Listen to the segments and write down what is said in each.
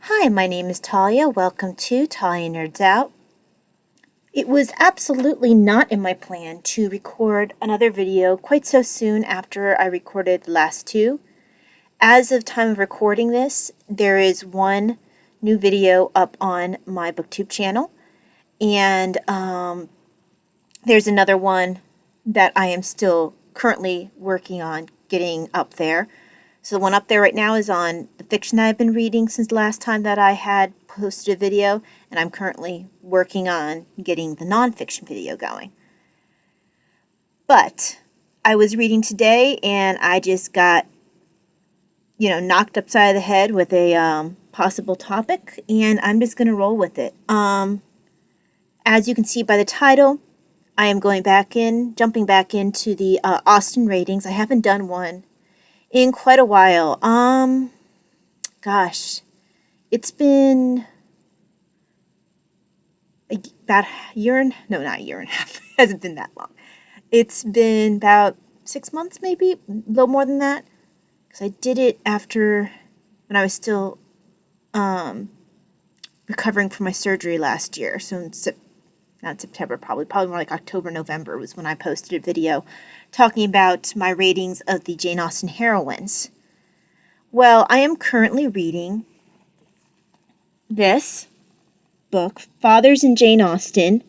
Hi, my name is Talia. Welcome to Talia Nerds Out. It was absolutely not in my plan to record another video quite so soon after I recorded the last two. As of time of recording this, there is one new video up on my booktube channel, and there's another one that I am still currently working on getting up there. So the one up there right now is on the fiction I've been reading since the last time that I had posted a video, and I'm currently working on getting the nonfiction video going. But I was reading today, and I just got, knocked upside the head with a possible topic, and I'm just going to roll with it. As you can see by the title, I am jumping back into the Austen ratings. I haven't done one in quite a while. It's been about a year and, no, not a year and a half. It hasn't been that long. It's been about 6 months, maybe, a little more than that. Because I did it after, when I was still recovering from my surgery last year. So not September, probably more like October, November was when I posted a video talking about my ratings of the Jane Austen heroines. Well, I am currently reading this book, Fathers in Jane Austen,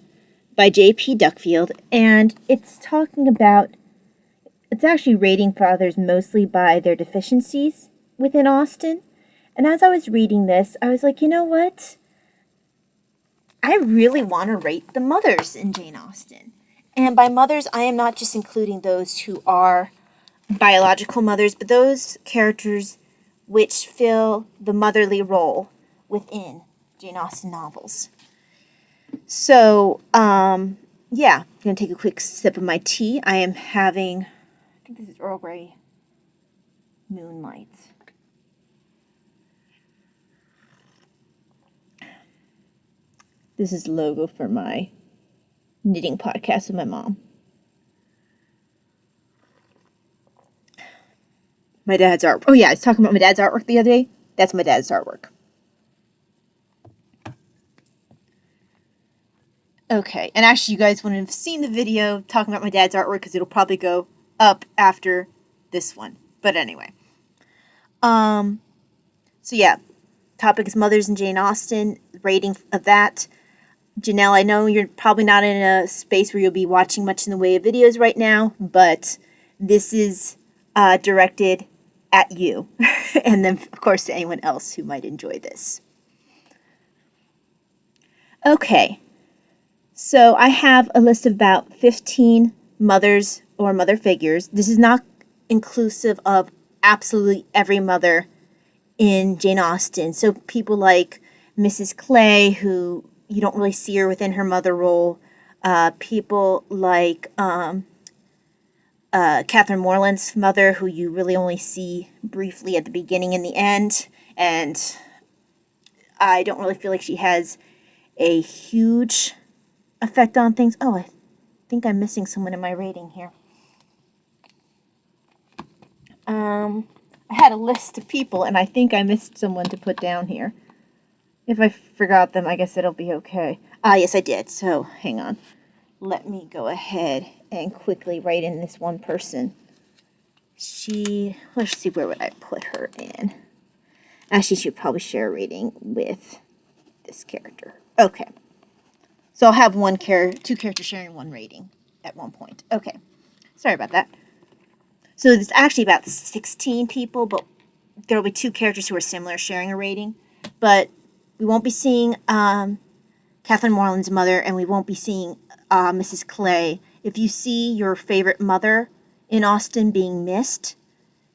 by J.P. Duckfield, and it's actually rating fathers mostly by their deficiencies within Austen. And as I was reading this, I was like, you know what? I really want to rate the mothers in Jane Austen. And by mothers, I am not just including those who are biological mothers, but those characters which fill the motherly role within Jane Austen novels. So, I'm going to take a quick sip of my tea. I am having, I think this is Earl Grey Moonlight. This is the logo for my knitting podcast with my mom. My dad's art. Oh yeah, I was talking about my dad's artwork the other day. That's my dad's artwork. Okay, and actually you guys wouldn't have seen the video talking about my dad's artwork because it'll probably go up after this one. But anyway. So yeah, topic is Mothers in Jane Austen, rating of that. Janelle, I know you're probably not in a space where you'll be watching much in the way of videos right now, but this is directed at you, and then, of course, to anyone else who might enjoy this. Okay, so I have a list of about 15 mothers or mother figures. This is not inclusive of absolutely every mother in Jane Austen. So people like Mrs. Clay, who you don't really see her within her mother role. People like Catherine Morland's mother, who you really only see briefly at the beginning and the end. And I don't really feel like she has a huge effect on things. Oh, I think I'm missing someone in my rating here. I had a list of people, and I think I missed someone to put down here. If I forgot them, I guess it'll be okay. Yes, I did. So, hang on. Let me go ahead and quickly write in this one person. Let's see, where would I put her in? Actually, she should probably share a rating with this character. Okay. So I'll have two characters sharing one rating at one point. Okay. Sorry about that. So there's actually about 16 people, but there will be two characters who are similar sharing a rating. But we won't be seeing Catherine Morland's mother, and we won't be seeing Mrs. Clay. If you see your favorite mother in Austen being missed,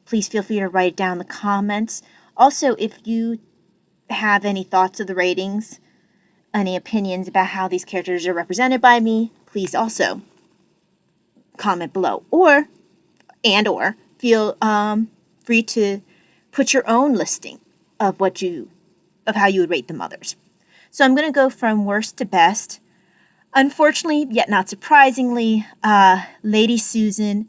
please feel free to write it down in the comments. Also, if you have any thoughts of the ratings, any opinions about how these characters are represented by me, please also comment below. Or feel free to put your own listing of how you would rate the mothers. So I'm going to go from worst to best. Unfortunately, yet not surprisingly, Lady Susan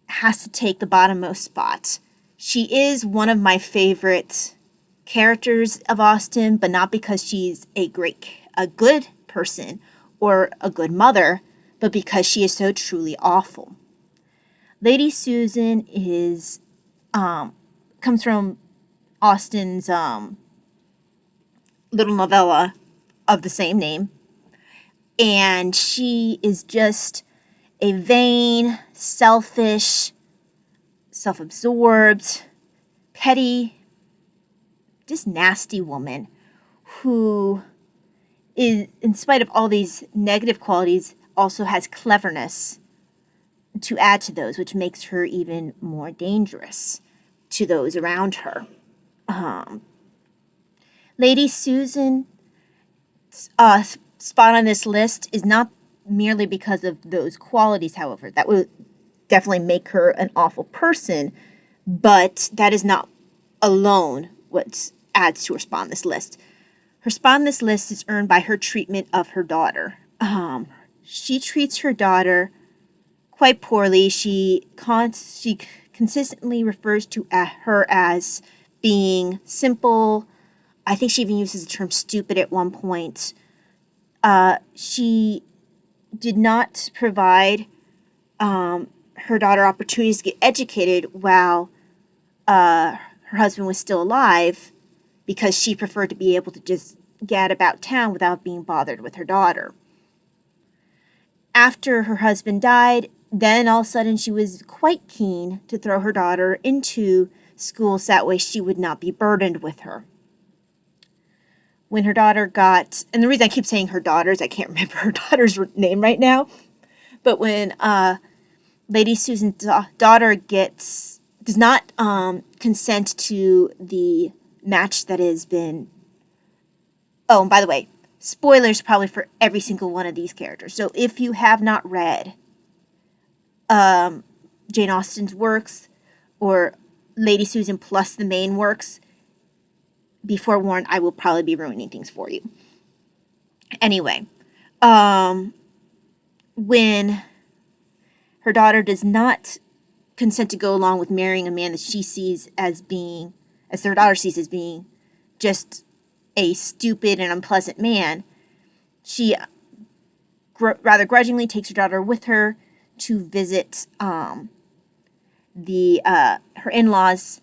has to take the bottommost spot. She is one of my favorite characters of Austen, but not because she's a good person or a good mother, but because she is so truly awful. Lady Susan comes from Austen's little novella of the same name, and she is just a vain, selfish, self-absorbed, petty, just nasty woman who is, in spite of all these negative qualities, also has cleverness to add to those, which makes her even more dangerous to those around her. Lady Susan's spot on this list is not merely because of those qualities, however. That would definitely make her an awful person, but that is not alone what adds to her spot on this list. Her spot on this list is earned by her treatment of her daughter. She treats her daughter quite poorly. She consistently refers to her as being simple. I think she even uses the term stupid at one point. She did not provide her daughter opportunities to get educated while her husband was still alive, because she preferred to be able to just gad about town without being bothered with her daughter. After her husband died, then all of a sudden she was quite keen to throw her daughter into school so that way she would not be burdened with her. When her daughter got, and the reason I keep saying her daughters, I can't remember her daughter's name right now, but when Lady Susan's daughter does not consent to the match that has been, oh, and by the way, spoilers probably for every single one of these characters. So if you have not read Jane Austen's works, or Lady Susan plus the main works, be forewarned, I will probably be ruining things for you. Anyway, when her daughter does not consent to go along with marrying a man that she sees as being, as her daughter sees as being, just a stupid and unpleasant man, she rather grudgingly takes her daughter with her to visit her in-laws,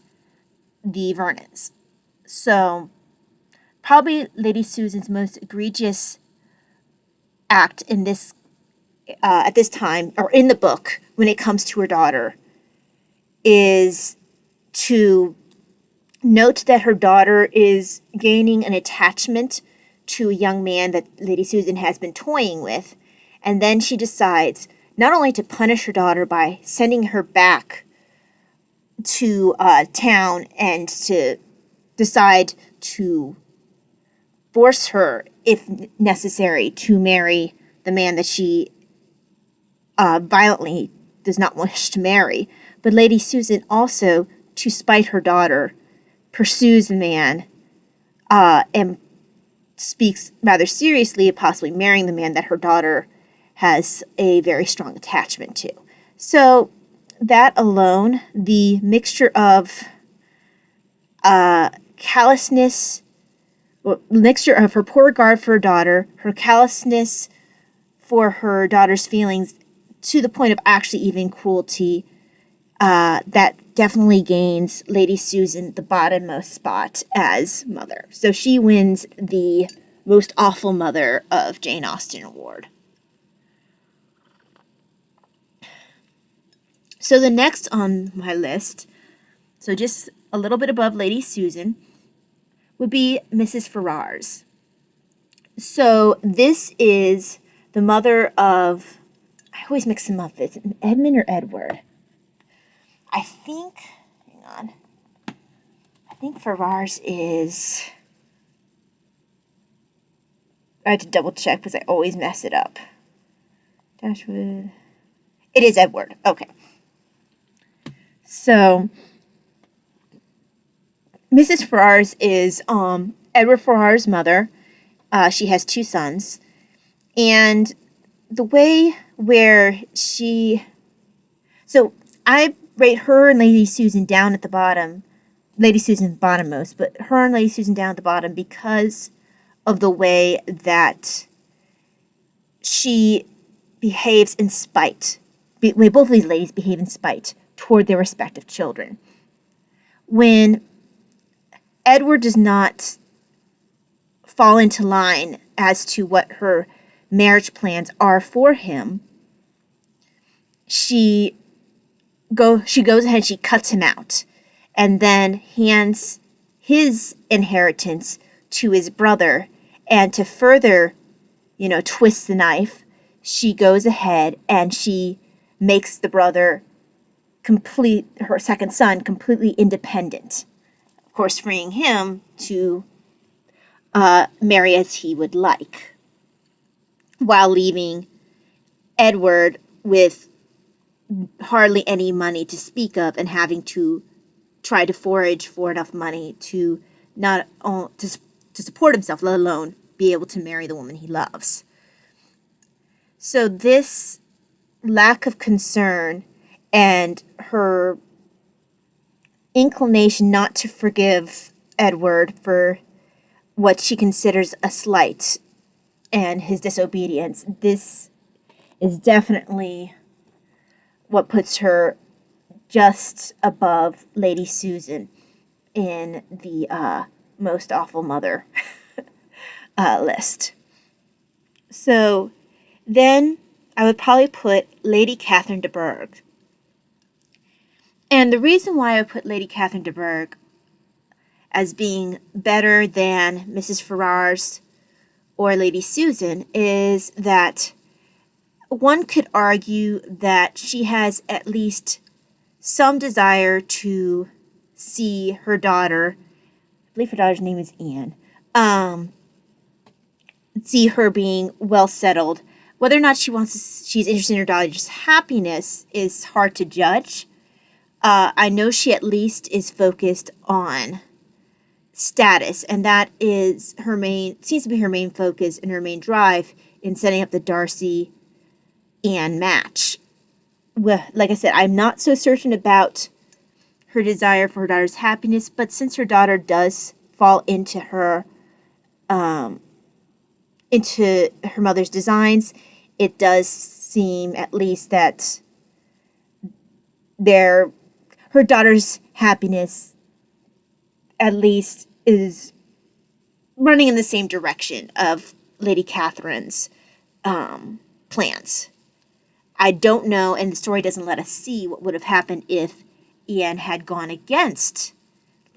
the Vernons. So, probably Lady Susan's most egregious act in this at this time, or in the book, when it comes to her daughter, is to note that her daughter is gaining an attachment to a young man that Lady Susan has been toying with, and then she decides not only to punish her daughter by sending her back to town and to decide to force her, if necessary, to marry the man that she violently does not wish to marry. But Lady Susan also, to spite her daughter, pursues the man and speaks rather seriously of possibly marrying the man that her daughter has a very strong attachment to. So that alone, the mixture of callousness, mixture of her poor regard for her daughter, her callousness for her daughter's feelings, to the point of actually even cruelty, that definitely gains Lady Susan the bottommost spot as mother. So she wins the most awful mother of Jane Austen award. So the next on my list, so just a little bit above Lady Susan, would be Mrs. Ferrars. So this is the mother of, I always mix them up, is it Edmund or Edward? I think Ferrars is, I had to double check because I always mess it up. Dashwood. It is Edward. Okay. So Mrs. Ferrars is Edward Ferrars' mother. She has two sons. And the way where so I rate her and Lady Susan down at the bottom Lady Susan's bottommost, but her and Lady Susan down at the bottom because of the way that she behaves in spite. The way both of these ladies behave in spite toward their respective children. When Edward does not fall into line as to what her marriage plans are for him, she goes ahead, she cuts him out, and then hands his inheritance to his brother. And to further, twist the knife, she goes ahead and she makes the brother her second son, completely independent. Of course, freeing him to marry as he would like, while leaving Edward with hardly any money to speak of and having to try to forage for enough money to not only to support himself, let alone be able to marry the woman he loves. So this lack of concern and her inclination not to forgive Edward for what she considers a slight and his disobedience, this is definitely what puts her just above Lady Susan in the most awful mother list. So then I would probably put Lady Catherine de Bourgh. And the reason why I would put Lady Catherine de Bourgh as being better than Mrs. Ferrars or Lady Susan is that one could argue that she has at least some desire to see her daughter, I believe her daughter's name is Anne, see her being well settled. Whether or not she's interested in her daughter's happiness is hard to judge. I know she at least is focused on status, and that is seems to be her main focus and her main drive in setting up the Darcy Anne match. Well, like I said, I'm not so certain about her desire for her daughter's happiness, but since her daughter does fall into her mother's designs, it does seem at least that her daughter's happiness at least is running in the same direction of Lady Catherine's plans. I don't know, and the story doesn't let us see what would have happened if Anne had gone against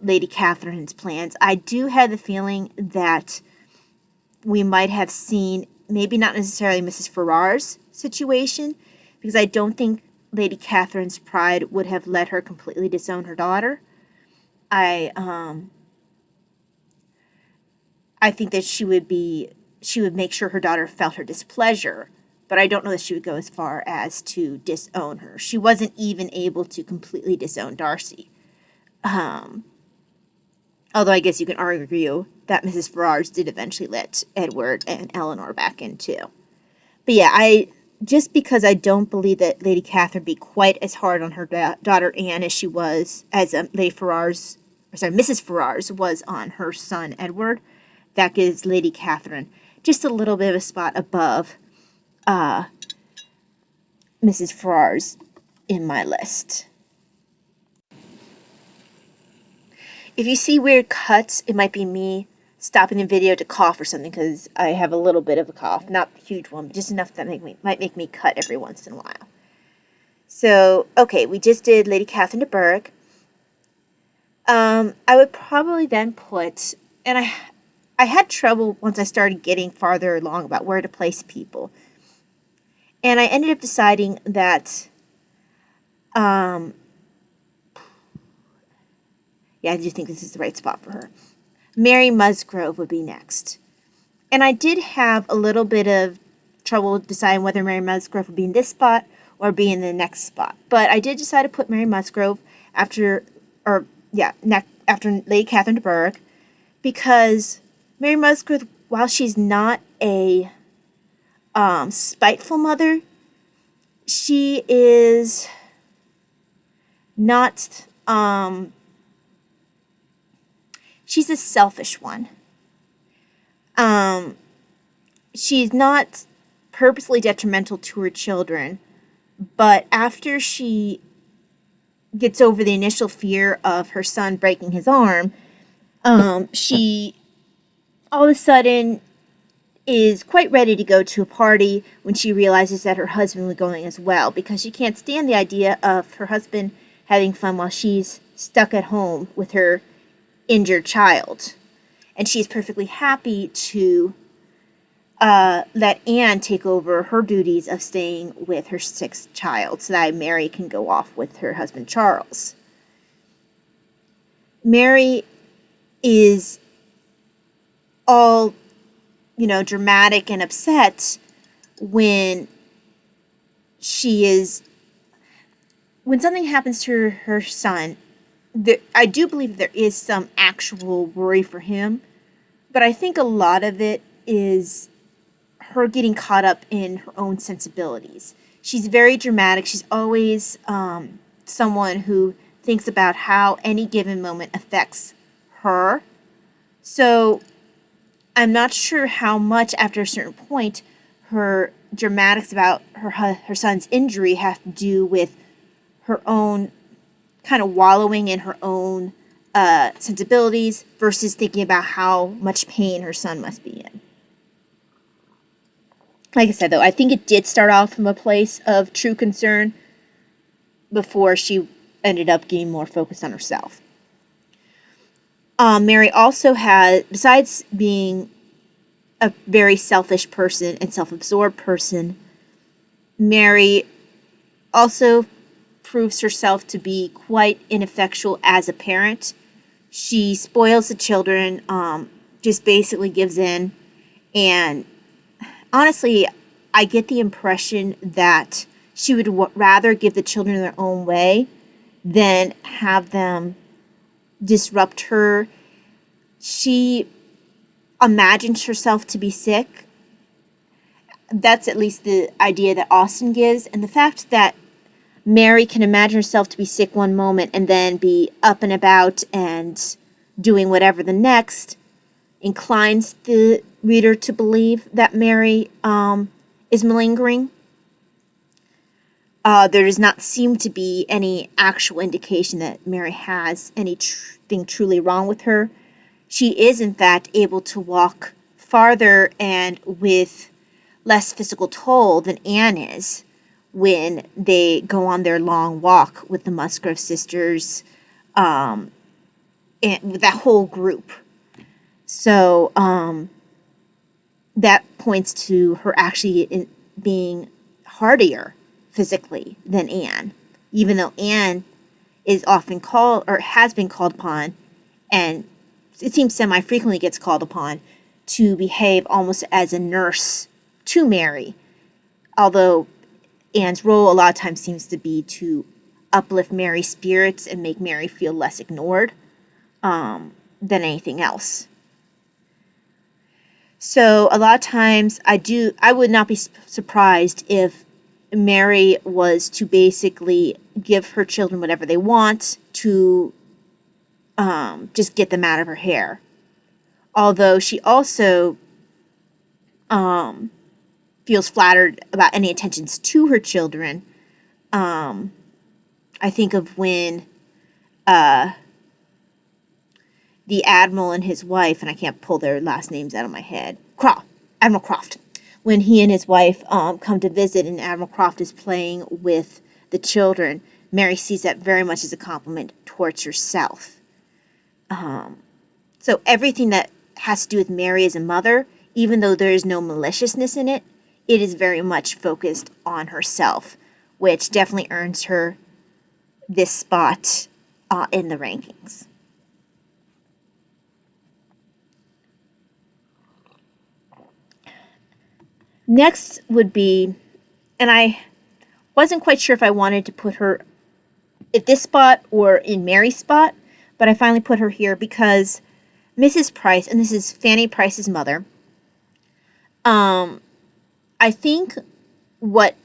Lady Catherine's plans. I do have the feeling that we might have seen, maybe not necessarily Mrs. Ferrars' situation, because I don't think Lady Catherine's pride would have let her completely disown her daughter. I think that she would make sure her daughter felt her displeasure, but I don't know that she would go as far as to disown her. She wasn't even able to completely disown Darcy. Although I guess you can argue that Mrs. Ferrars did eventually let Edward and Eleanor back in too. But yeah, just because I don't believe that Lady Catherine be quite as hard on her daughter Anne as she was, as Mrs. Ferrars was on her son Edward, that gives Lady Catherine just a little bit of a spot above Mrs. Ferrars in my list. If you see weird cuts, it might be me stopping the video to cough or something, because I have a little bit of a cough. Not a huge one, but just enough that might make me cut every once in a while. So, okay, we just did Lady Catherine de Bourgh. I would probably then put, and I had trouble once I started getting farther along about where to place people. And I ended up deciding that, yeah, I do think this is the right spot for her. Mary Musgrove would be next. And I did have a little bit of trouble deciding whether Mary Musgrove would be in this spot or be in the next spot. But I did decide to put Mary Musgrove after Lady Catherine de Bourgh, because Mary Musgrove, while she's not a spiteful mother, she is not she's a selfish one. She's not purposely detrimental to her children, but after she gets over the initial fear of her son breaking his arm, she all of a sudden is quite ready to go to a party when she realizes that her husband was going as well, because she can't stand the idea of her husband having fun while she's stuck at home with her injured child. And she's perfectly happy to let Anne take over her duties of staying with her 6th child so that Mary can go off with her husband Charles. Mary is all, dramatic and upset when something happens to her son. I do believe there is some actual worry for him, but I think a lot of it is her getting caught up in her own sensibilities. She's very dramatic. She's always someone who thinks about how any given moment affects her. So I'm not sure how much after a certain point her dramatics about her son's injury have to do with her own kind of wallowing in her own sensibilities versus thinking about how much pain her son must be in. Like I said, though, I think it did start off from a place of true concern before she ended up getting more focused on herself. Mary also had, besides being a very selfish person and self-absorbed person, Mary also proves herself to be quite ineffectual as a parent. She spoils the children, just basically gives in, and honestly, I get the impression that she would rather give the children their own way than have them disrupt her. She imagines herself to be sick. That's at least the idea that Austen gives. And the fact that Mary can imagine herself to be sick one moment and then be up and about and doing whatever the next inclines the reader to believe that Mary is malingering. There does not seem to be any actual indication that Mary has anything truly wrong with her. She is, in fact, able to walk farther and with less physical toll than Anne is when they go on their long walk with the Musgrove sisters and with that whole group. So that points to her actually being hardier physically than Anne, even though Anne is often called or has been called upon, and it seems semi-frequently gets called upon to behave almost as a nurse to Mary, although Anne's role a lot of times seems to be to uplift Mary's spirits and make Mary feel less ignored than anything else. So a lot of times I would not be surprised if Mary was to basically give her children whatever they want to just get them out of her hair. Although she also feels flattered about any attentions to her children. I think of when the Admiral and his wife, and I can't pull their last names out of my head, Admiral Croft. When he and his wife come to visit and Admiral Croft is playing with the children, Mary sees that very much as a compliment towards herself. So everything that has to do with Mary as a mother, even though there is no maliciousness in it, it is very much focused on herself, which definitely earns her this spot in the rankings. Next would be, and I wasn't quite sure if I wanted to put her at this spot or in Mary's spot, but I finally put her here because Mrs. Price, and this is Fanny Price's mother, I think what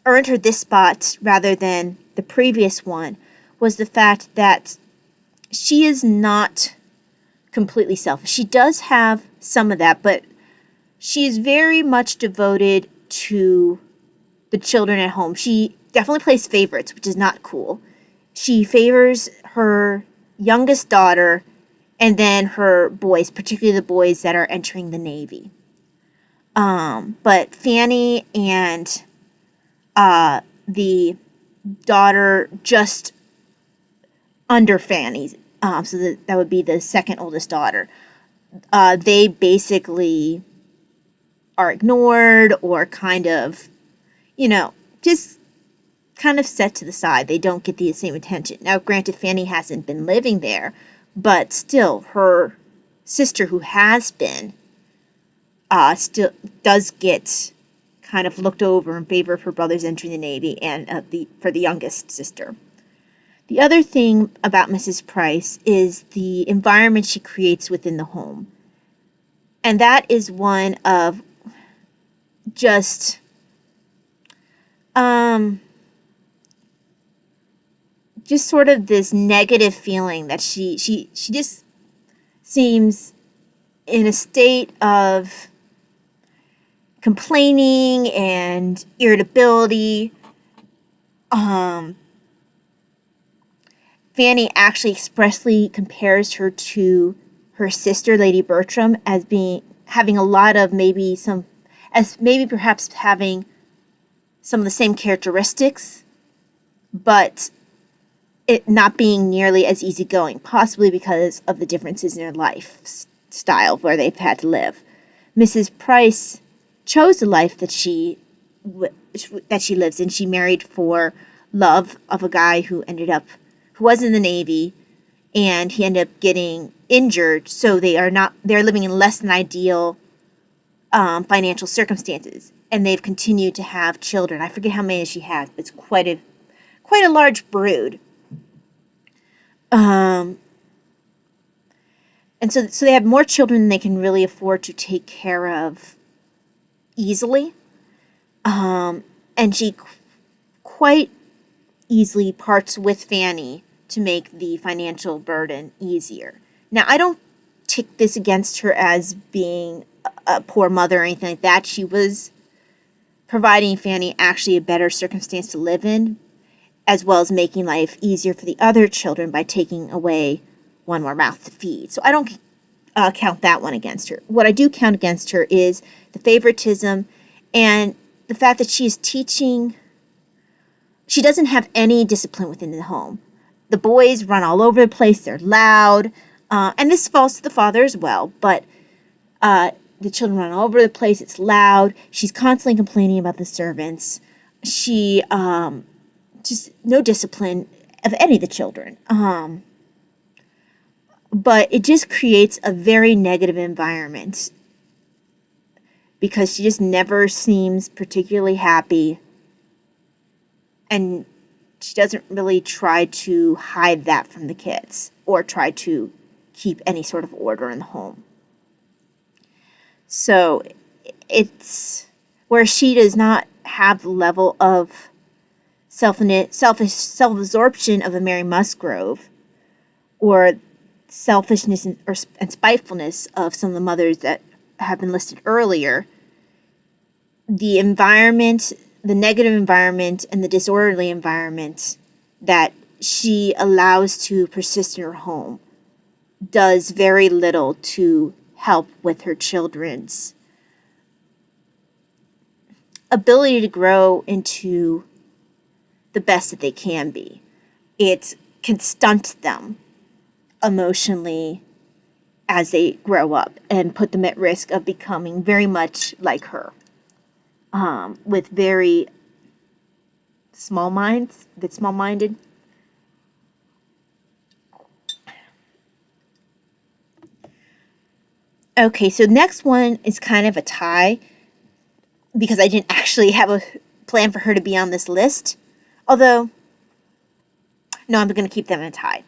earned her this spot rather than the previous one was the fact that she is not completely selfish. She does have some of that, but she is very much devoted to the children at home. She definitely plays favorites, which is not cool. She favors her youngest daughter and then her boys, particularly the boys that are entering the Navy. But Fanny and the daughter just under Fanny's, so that would be the second oldest daughter, they basically are ignored or kind of, just kind of set to the side. They don't get the same attention. Now, granted, Fanny hasn't been living there, but still, her sister, who has been, still does get kind of looked over in favor of her brother's entering the Navy and for the youngest sister. The other thing about Mrs. Price is the environment she creates within the home. And that is one of just sort of this negative feeling that she just seems in a state of complaining and irritability. Fanny actually expressly compares her to her sister, Lady Bertram, as having a lot of perhaps having some of the same characteristics, but it not being nearly as easygoing, possibly because of the differences in their lifestyle where they've had to live. Mrs. Price chose the life that she lives in. She married for love of a guy who was in the Navy, and he ended up getting injured. So they're living in less than ideal financial circumstances, and they've continued to have children. I forget how many she has, but it's quite a large brood. And so they have more children than they can really afford to take care of easily. And she quite easily parts with Fanny to make the financial burden easier. Now, I don't take this against her as being a poor mother or anything like that. She was providing Fanny actually a better circumstance to live in, as well as making life easier for the other children by taking away one more mouth to feed. So I don't count that one against her. What I do count against her is the favoritism and the fact that she is teaching. She doesn't have any discipline within the home. The boys run all over the place. They're loud. And this falls to the father as well. But the children run all over the place. It's loud. She's constantly complaining about the servants. She just no discipline of any of the children. But it just creates a very negative environment because she just never seems particularly happy, and she doesn't really try to hide that from the kids or try to keep any sort of order in the home. So it's where she does not have the level of self-absorption of a Mary Musgrove, or selfishness and spitefulness of some of the mothers that have been listed earlier. The environment, the negative environment, and the disorderly environment that she allows to persist in her home does very little to help with her children's ability to grow into the best that they can be. It can stunt them emotionally as they grow up and put them at risk of becoming very much like her, with very small-minded. Okay, so next one is kind of a tie because I didn't actually have a plan for her to be on this list. Although, no, I'm going to keep them in a tie.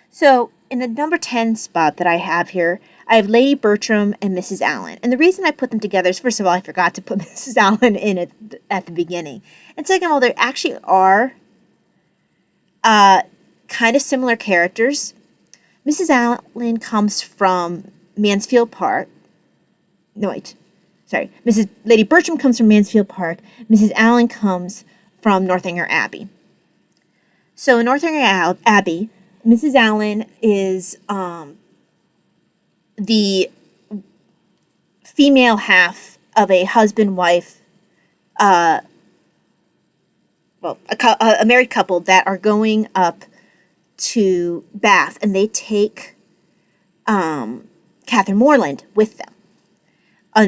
So, in the number 10 spot that I have here, I have Lady Bertram and Mrs. Allen. And the reason I put them together is, first of all, I forgot to put Mrs. Allen in it at the beginning. And second of all, they actually are kind of similar characters. Mrs. Allen comes from Mansfield Park. No, wait. Sorry. Lady Bertram comes from Mansfield Park. Mrs. Allen comes from Northanger Abbey. So in Northanger Abbey, Mrs. Allen is the female half of a husband-wife, a married couple that are going up to Bath, and they take Catherine Morland with them,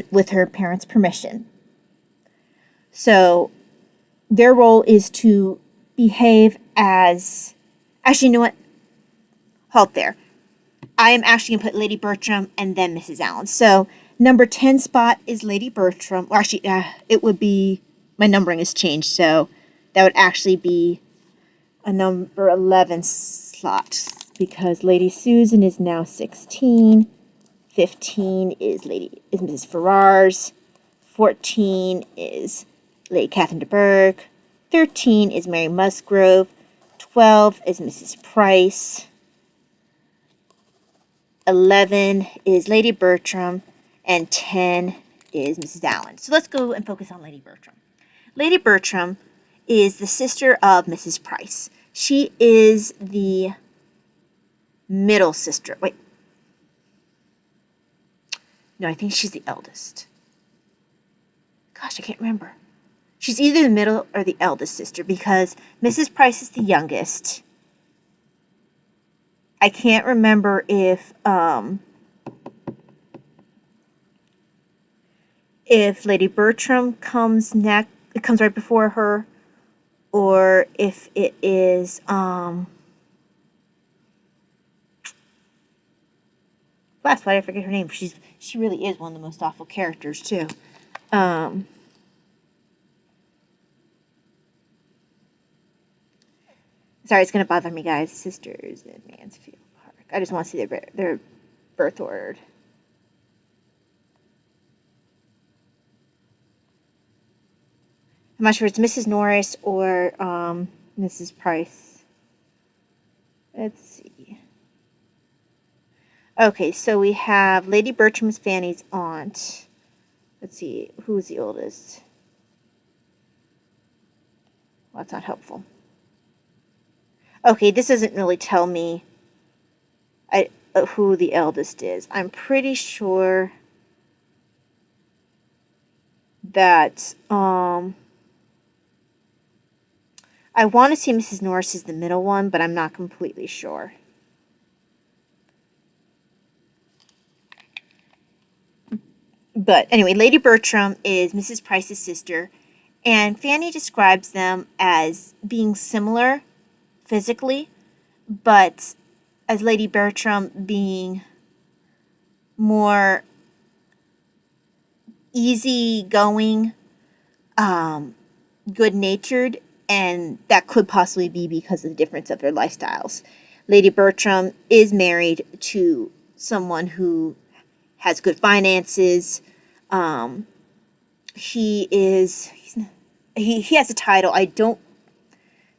with her parents' permission. So their role is to behave as... Actually, you know what? Halt there. I am actually going to put Lady Bertram and then Mrs. Allen. So number 10 spot is Lady Bertram. Or actually, it would be... My numbering has changed, so that would actually be a number 11 slot, because Lady Susan is now 16. 15 is Mrs. Ferrars. 14 is Lady Catherine de Bourgh. 13 is Mary Musgrove. 12 is Mrs. Price. 11 is Lady Bertram. And 10 is Mrs. Allen. So let's go and focus on Lady Bertram. Lady Bertram is the sister of Mrs. Price. She is the middle sister. Wait. No, I think she's the eldest. Gosh, I can't remember. She's either the middle or the eldest sister, because Mrs. Price is the youngest. I can't remember if Lady Bertram comes right before her, or if it is last, why did I forget her name? She really is one of the most awful characters too. Sorry, it's gonna bother me, guys. Sisters in Mansfield Park. I just want to see their birth order. I'm not sure if it's Mrs. Norris or Mrs. Price. Let's see. Okay, so we have Lady Bertram's Fanny's aunt. Let's see, who's the oldest? Well, that's not helpful. Okay, this doesn't really tell me who the eldest is. I'm pretty sure that I want to say Mrs. Norris is the middle one, but I'm not completely sure. But anyway, Lady Bertram is Mrs. Price's sister, and Fanny describes them as being similar physically, but as Lady Bertram being more easygoing, good-natured, and that could possibly be because of the difference of their lifestyles. Lady Bertram is married to someone who has good finances. He has a title. I don't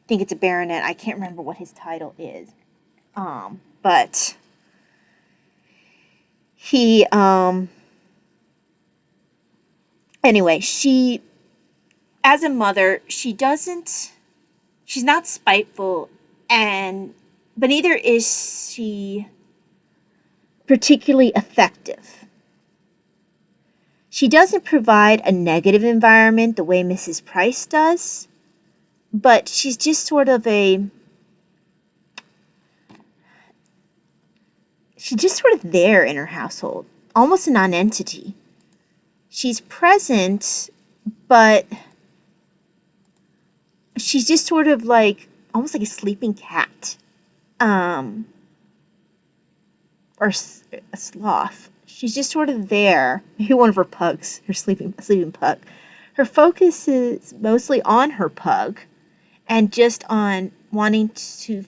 think it's a baronet. I can't remember what his title is. But he, anyway, as a mother, she's not spiteful, but neither is she particularly effective. She doesn't provide a negative environment the way Mrs. Price does, but she's just sort of there in her household, almost a non-entity. She's present, but she's just sort of almost like a sleeping cat, or a sloth. She's just sort of there. Maybe one of her pugs, her sleeping pug. Her focus is mostly on her pug, and just on wanting to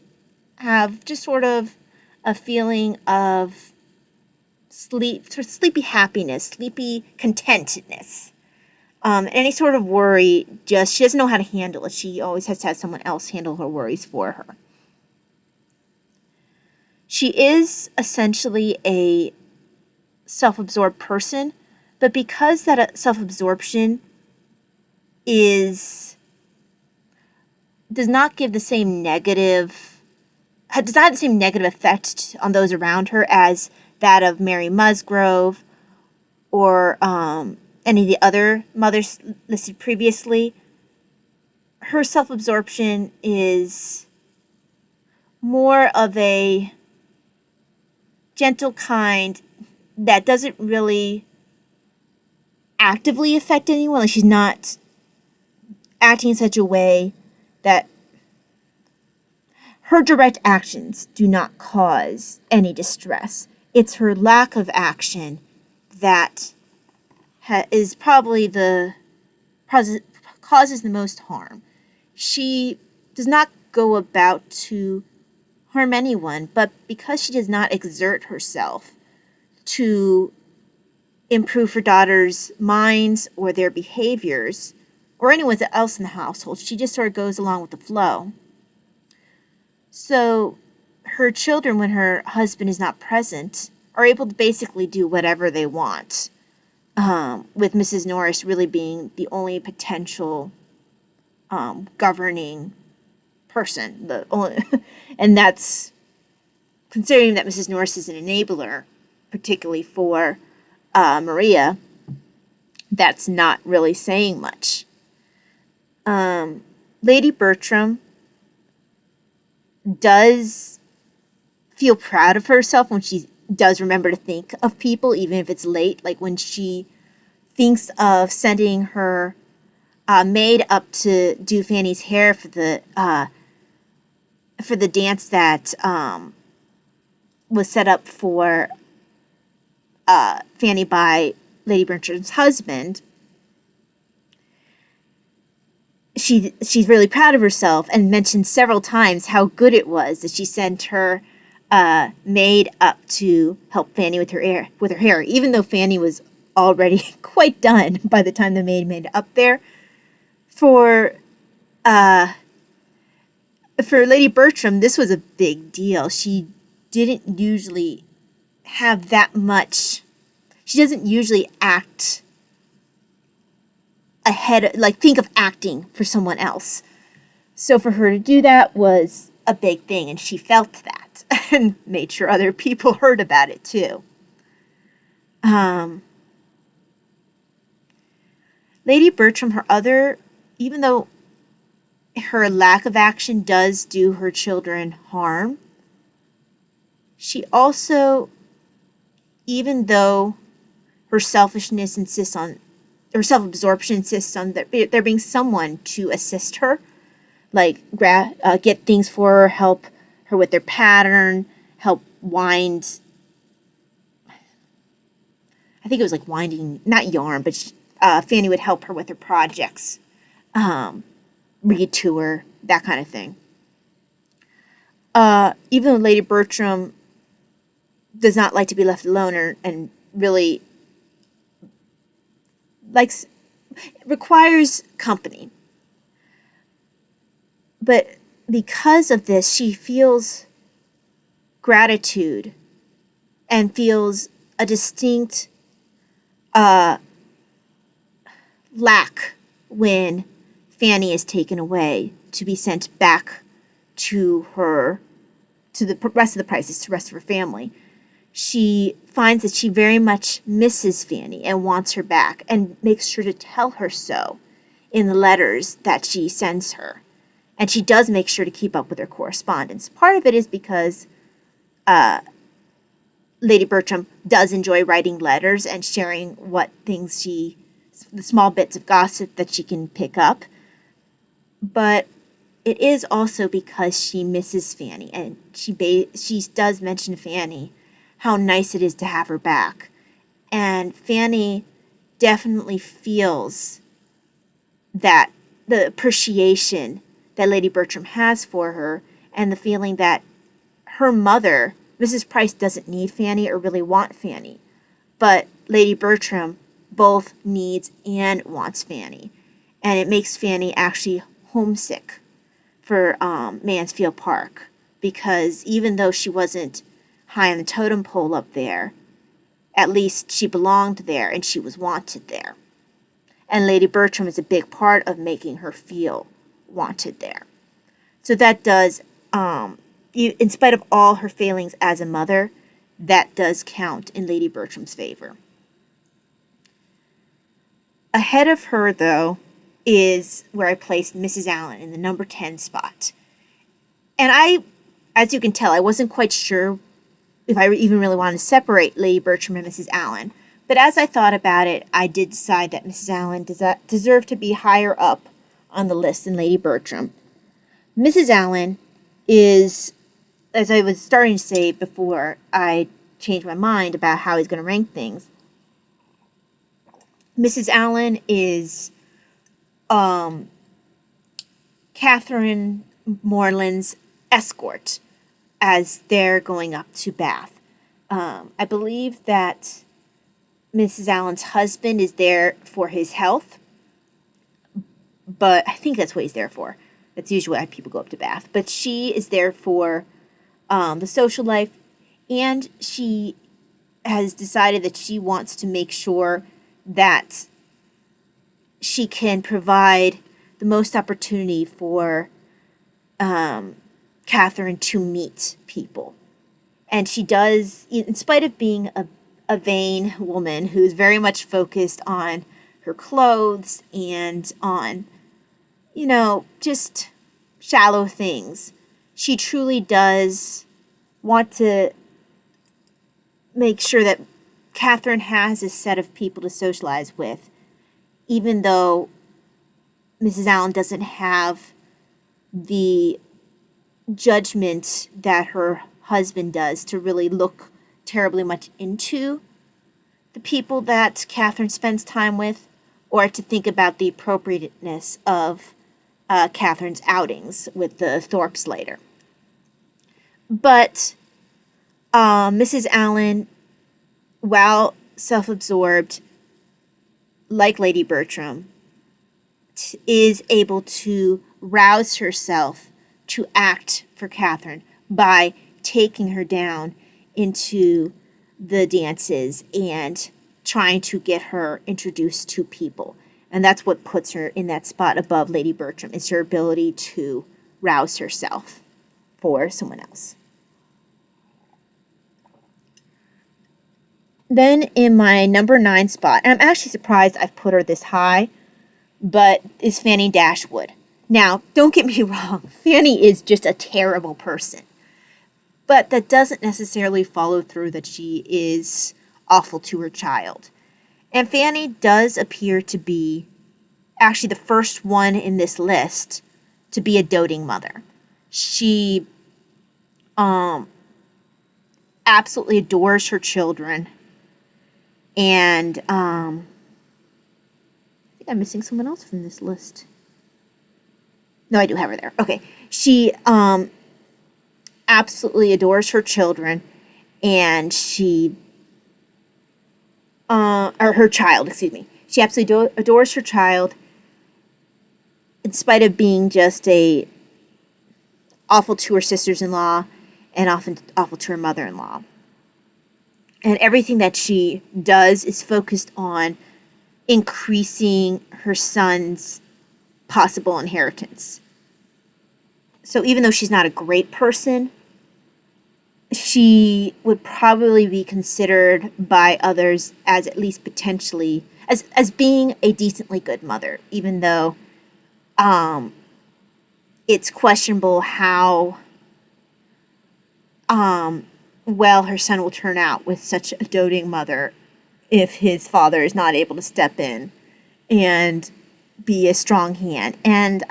have just sort of a feeling of sleepy happiness, sleepy contentedness. Any sort of worry, she doesn't know how to handle it. She always has to have someone else handle her worries for her. She is essentially a self-absorbed person, but because that self-absorption does not give the same negative does not have the same negative effect on those around her as that of Mary Musgrove or any of the other mothers listed previously. Her self-absorption is more of a gentle kind that doesn't really actively affect anyone. Like, she's not acting in such a way that her direct actions do not cause any distress. It's her lack of action that is probably causes the most harm. She does not go about to harm anyone, but because she does not exert herself to improve her daughter's minds or their behaviors or anyone else in the household, she just sort of goes along with the flow. So her children, when her husband is not present, are able to basically do whatever they want, with Mrs. Norris really being the only potential governing person. And that's considering that Mrs. Norris is an enabler, particularly for Maria. That's not really saying much. Lady Bertram does feel proud of herself when she does remember to think of people, even if it's late. Like when she thinks of sending her maid up to do Fanny's hair for the dance that was set up for Fanny by Lady Bertram's husband. She's really proud of herself and mentioned several times how good it was that she sent her maid up to help Fanny with her hair, even though Fanny was already quite done by the time the maid made it up there. For Lady Bertram, this was a big deal. She didn't usually have that much. She doesn't usually act ahead, like think of acting for someone else. So for her to do that was a big thing, and she felt that and made sure other people heard about it too. Lady Bertram, even though her lack of action does do her children harm, she also, even though her self-absorption insists on there being someone to assist her, like get things for her, help her with their pattern, help wind. I think it was like winding, not yarn, but Fanny would help her with her projects, read to her, that kind of thing. Even though Lady Bertram does not like to be left alone and really requires company. But because of this, she feels gratitude and feels a distinct lack when Fanny is taken away to be sent back to the rest of the Prices, to the rest of her family. She finds that she very much misses Fanny and wants her back, and makes sure to tell her so in the letters that she sends her. And she does make sure to keep up with her correspondence. Part of it is because Lady Bertram does enjoy writing letters and sharing the small bits of gossip that she can pick up. But it is also because she misses Fanny, and she does mention Fanny, how nice it is to have her back. And Fanny definitely feels that the appreciation that Lady Bertram has for her, and the feeling that her mother, Mrs. Price, doesn't need Fanny or really want Fanny, but Lady Bertram both needs and wants Fanny. And it makes Fanny actually homesick for Mansfield Park, because even though she wasn't high on the totem pole up there. At least she belonged there and she was wanted there. And Lady Bertram is a big part of making her feel wanted there. So that does, in spite of all her failings as a mother, that does count in Lady Bertram's favor. Ahead of her, though, is where I placed Mrs. Allen in the number 10 spot. And as you can tell, I wasn't quite sure if I even really wanted to separate Lady Bertram and Mrs. Allen. But as I thought about it, I did decide that Mrs. Allen deserved to be higher up on the list than Lady Bertram. Mrs. Allen is, as I was starting to say before I changed my mind about how he's going to rank things, Mrs. Allen is Catherine Morland's escort as they're going up to Bath. I believe that Mrs. Allen's husband is there for his health, but I think that's what he's there for. That's usually why people go up to Bath. But she is there for the social life, and she has decided that she wants to make sure that she can provide the most opportunity for Catherine to meet people. And she does, in spite of being a vain woman who's very much focused on her clothes and on, just shallow things, she truly does want to make sure that Catherine has a set of people to socialize with, even though Mrs. Allen doesn't have the judgment that her husband does to really look terribly much into the people that Catherine spends time with, or to think about the appropriateness of Catherine's outings with the Thorpes later. But Mrs. Allen, while self-absorbed, like Lady Bertram, is able to rouse herself to act for Catherine by taking her down into the dances and trying to get her introduced to people. And that's what puts her in that spot above Lady Bertram, is her ability to rouse herself for someone else. Then in my number 9 spot, and I'm actually surprised I've put her this high, but is Fanny Dashwood. Now, don't get me wrong, Fanny is just a terrible person. But that doesn't necessarily follow through that she is awful to her child. And Fanny does appear to be actually the first one in this list to be a doting mother. She absolutely adores her children. And I think I'm missing someone else from this list. No, I do have her there. Okay. She absolutely adores her children, and she or her child, excuse me. She absolutely adores her child, in spite of being just awful to her sisters-in-law and often awful to her mother-in-law. And everything that she does is focused on increasing her son's possible inheritance. So even though she's not a great person, she would probably be considered by others as at least potentially as being a decently good mother, even though it's questionable how well her son will turn out with such a doting mother if his father is not able to step in and be a strong hand. And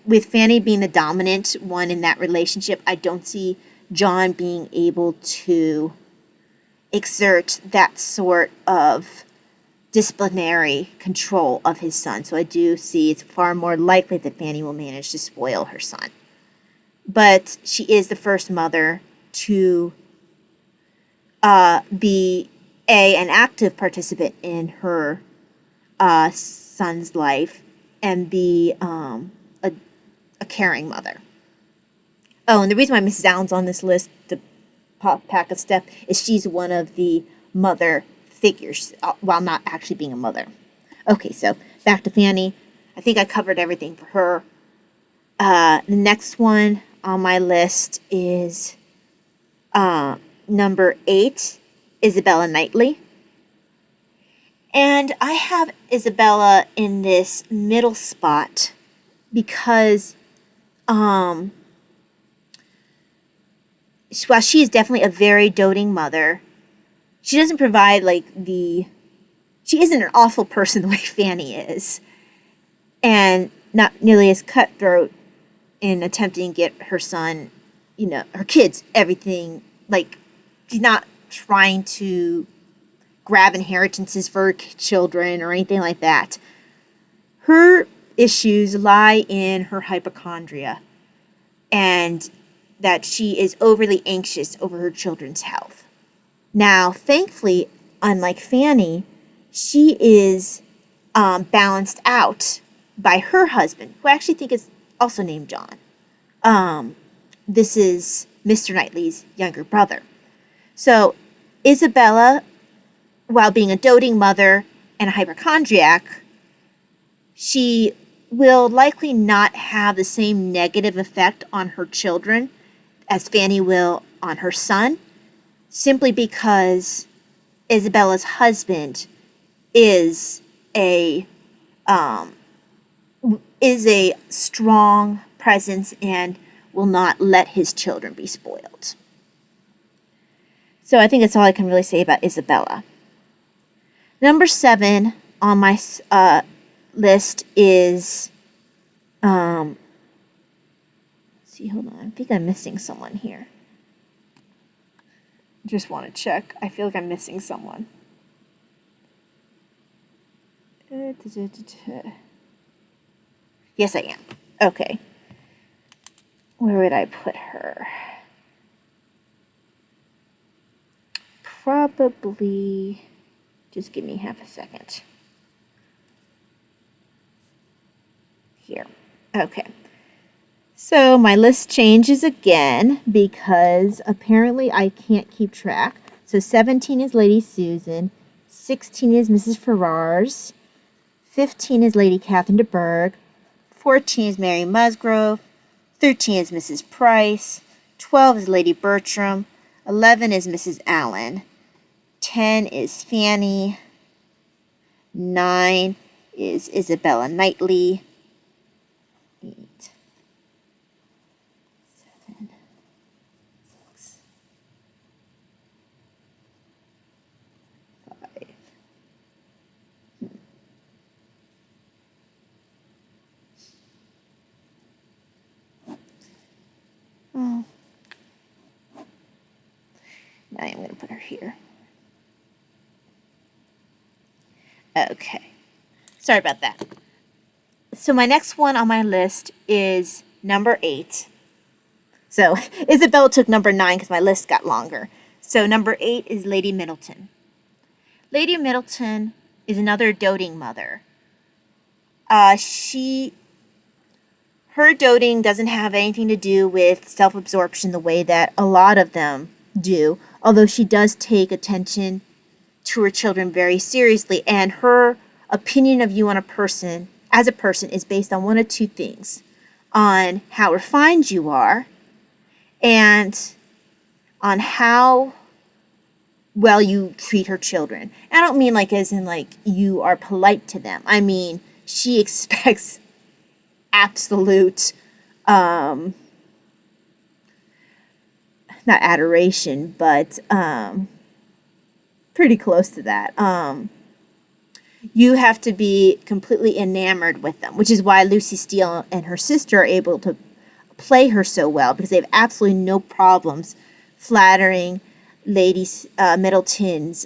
with Fanny being the dominant one in that relationship, I don't see John being able to exert that sort of disciplinary control of his son. So I do see it's far more likely that Fanny will manage to spoil her son. But she is the first mother to be an active participant in her son's life, and be a caring mother. Oh, and the reason why Mrs. Allen's on this list pack of step is she's one of the mother figures, while not actually being a mother. Okay, so back to Fanny. I think I covered everything for her. The next one on my list is number 8, Isabella Knightley. And I have Isabella in this middle spot because while she is definitely a very doting mother, she doesn't provide she isn't an awful person the way Fanny is. And not nearly as cutthroat in attempting to get her son, her kids, everything. She's not trying to grab inheritances for her children or anything like that. Her issues lie in her hypochondria and that she is overly anxious over her children's health. Now, thankfully, unlike Fanny, she is balanced out by her husband, who I actually think is also named John. This is Mr. Knightley's younger brother. So Isabella, while being a doting mother and a hypochondriac, she will likely not have the same negative effect on her children as Fanny will on her son, simply because Isabella's husband is a strong presence and will not let his children be spoiled. So I think that's all I can really say about Isabella. Number 7 on my list is, let's see, hold on. I think I'm missing someone here. Just want to check. I feel like I'm missing someone. Yes, I am. Okay. Where would I put her? Probably, just give me half a second. Here. Okay. So my list changes again because apparently I can't keep track. So 17 is Lady Susan, 16 is Mrs. Ferrars, 15 is Lady Catherine de Bourgh, 14 is Mary Musgrove, 13 is Mrs. Price, 12 is Lady Bertram, 11 is Mrs. Allen, 10 is Fanny, 9 is Isabella Knightley, 8, 7, 6, 5. Oh. Now I'm going to put her here. Okay. Sorry about that. So my next one on my list is number 8. So Isabella took number 9 because my list got longer. So number 8 is Lady Middleton. Lady Middleton is another doting mother. Her doting doesn't have anything to do with self-absorption the way that a lot of them do, although she does take attention to her children very seriously, and her opinion of you as a person is based on one of two things: on how refined you are and on how well you treat her children. I don't mean as in you are polite to them. I mean, she expects absolute not adoration, but pretty close to that. You have to be completely enamored with them, which is why Lucy Steele and her sister are able to play her so well, because they have absolutely no problems flattering Lady Middleton's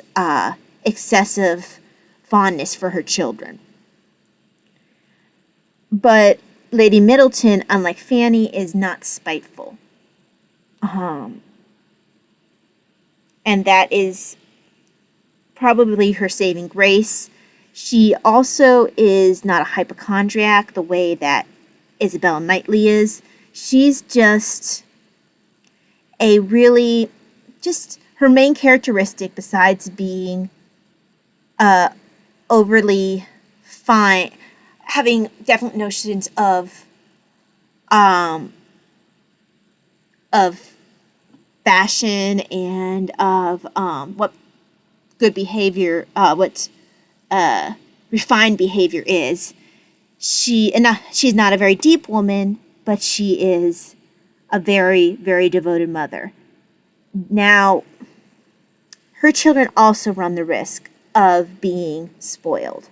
excessive fondness for her children. But Lady Middleton, unlike Fanny, is not spiteful. And that is probably her saving grace. She also is not a hypochondriac the way that Isabella Knightley is. She's just just her main characteristic, besides being overly fine, having definite notions of fashion and of what good behavior, what refined behavior is. She's not a very deep woman, but she is a very, very devoted mother. Now, her children also run the risk of being spoiled.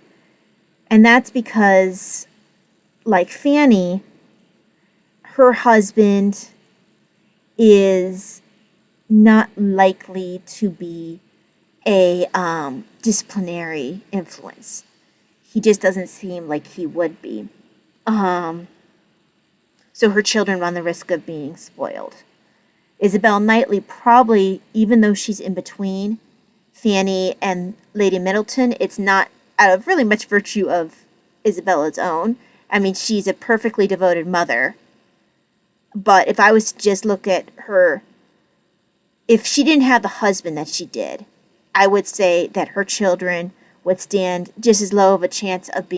And that's because, like Fanny, her husband is not likely to be a disciplinary influence. He just doesn't seem like he would be. So her children run the risk of being spoiled. Isabel Knightley probably, even though she's in between Fanny and Lady Middleton, it's not out of really much virtue of Isabella's own. I mean, she's a perfectly devoted mother. But if I was to just look at her, if she didn't have the husband that she did, I would say that her children would stand just as low of a chance of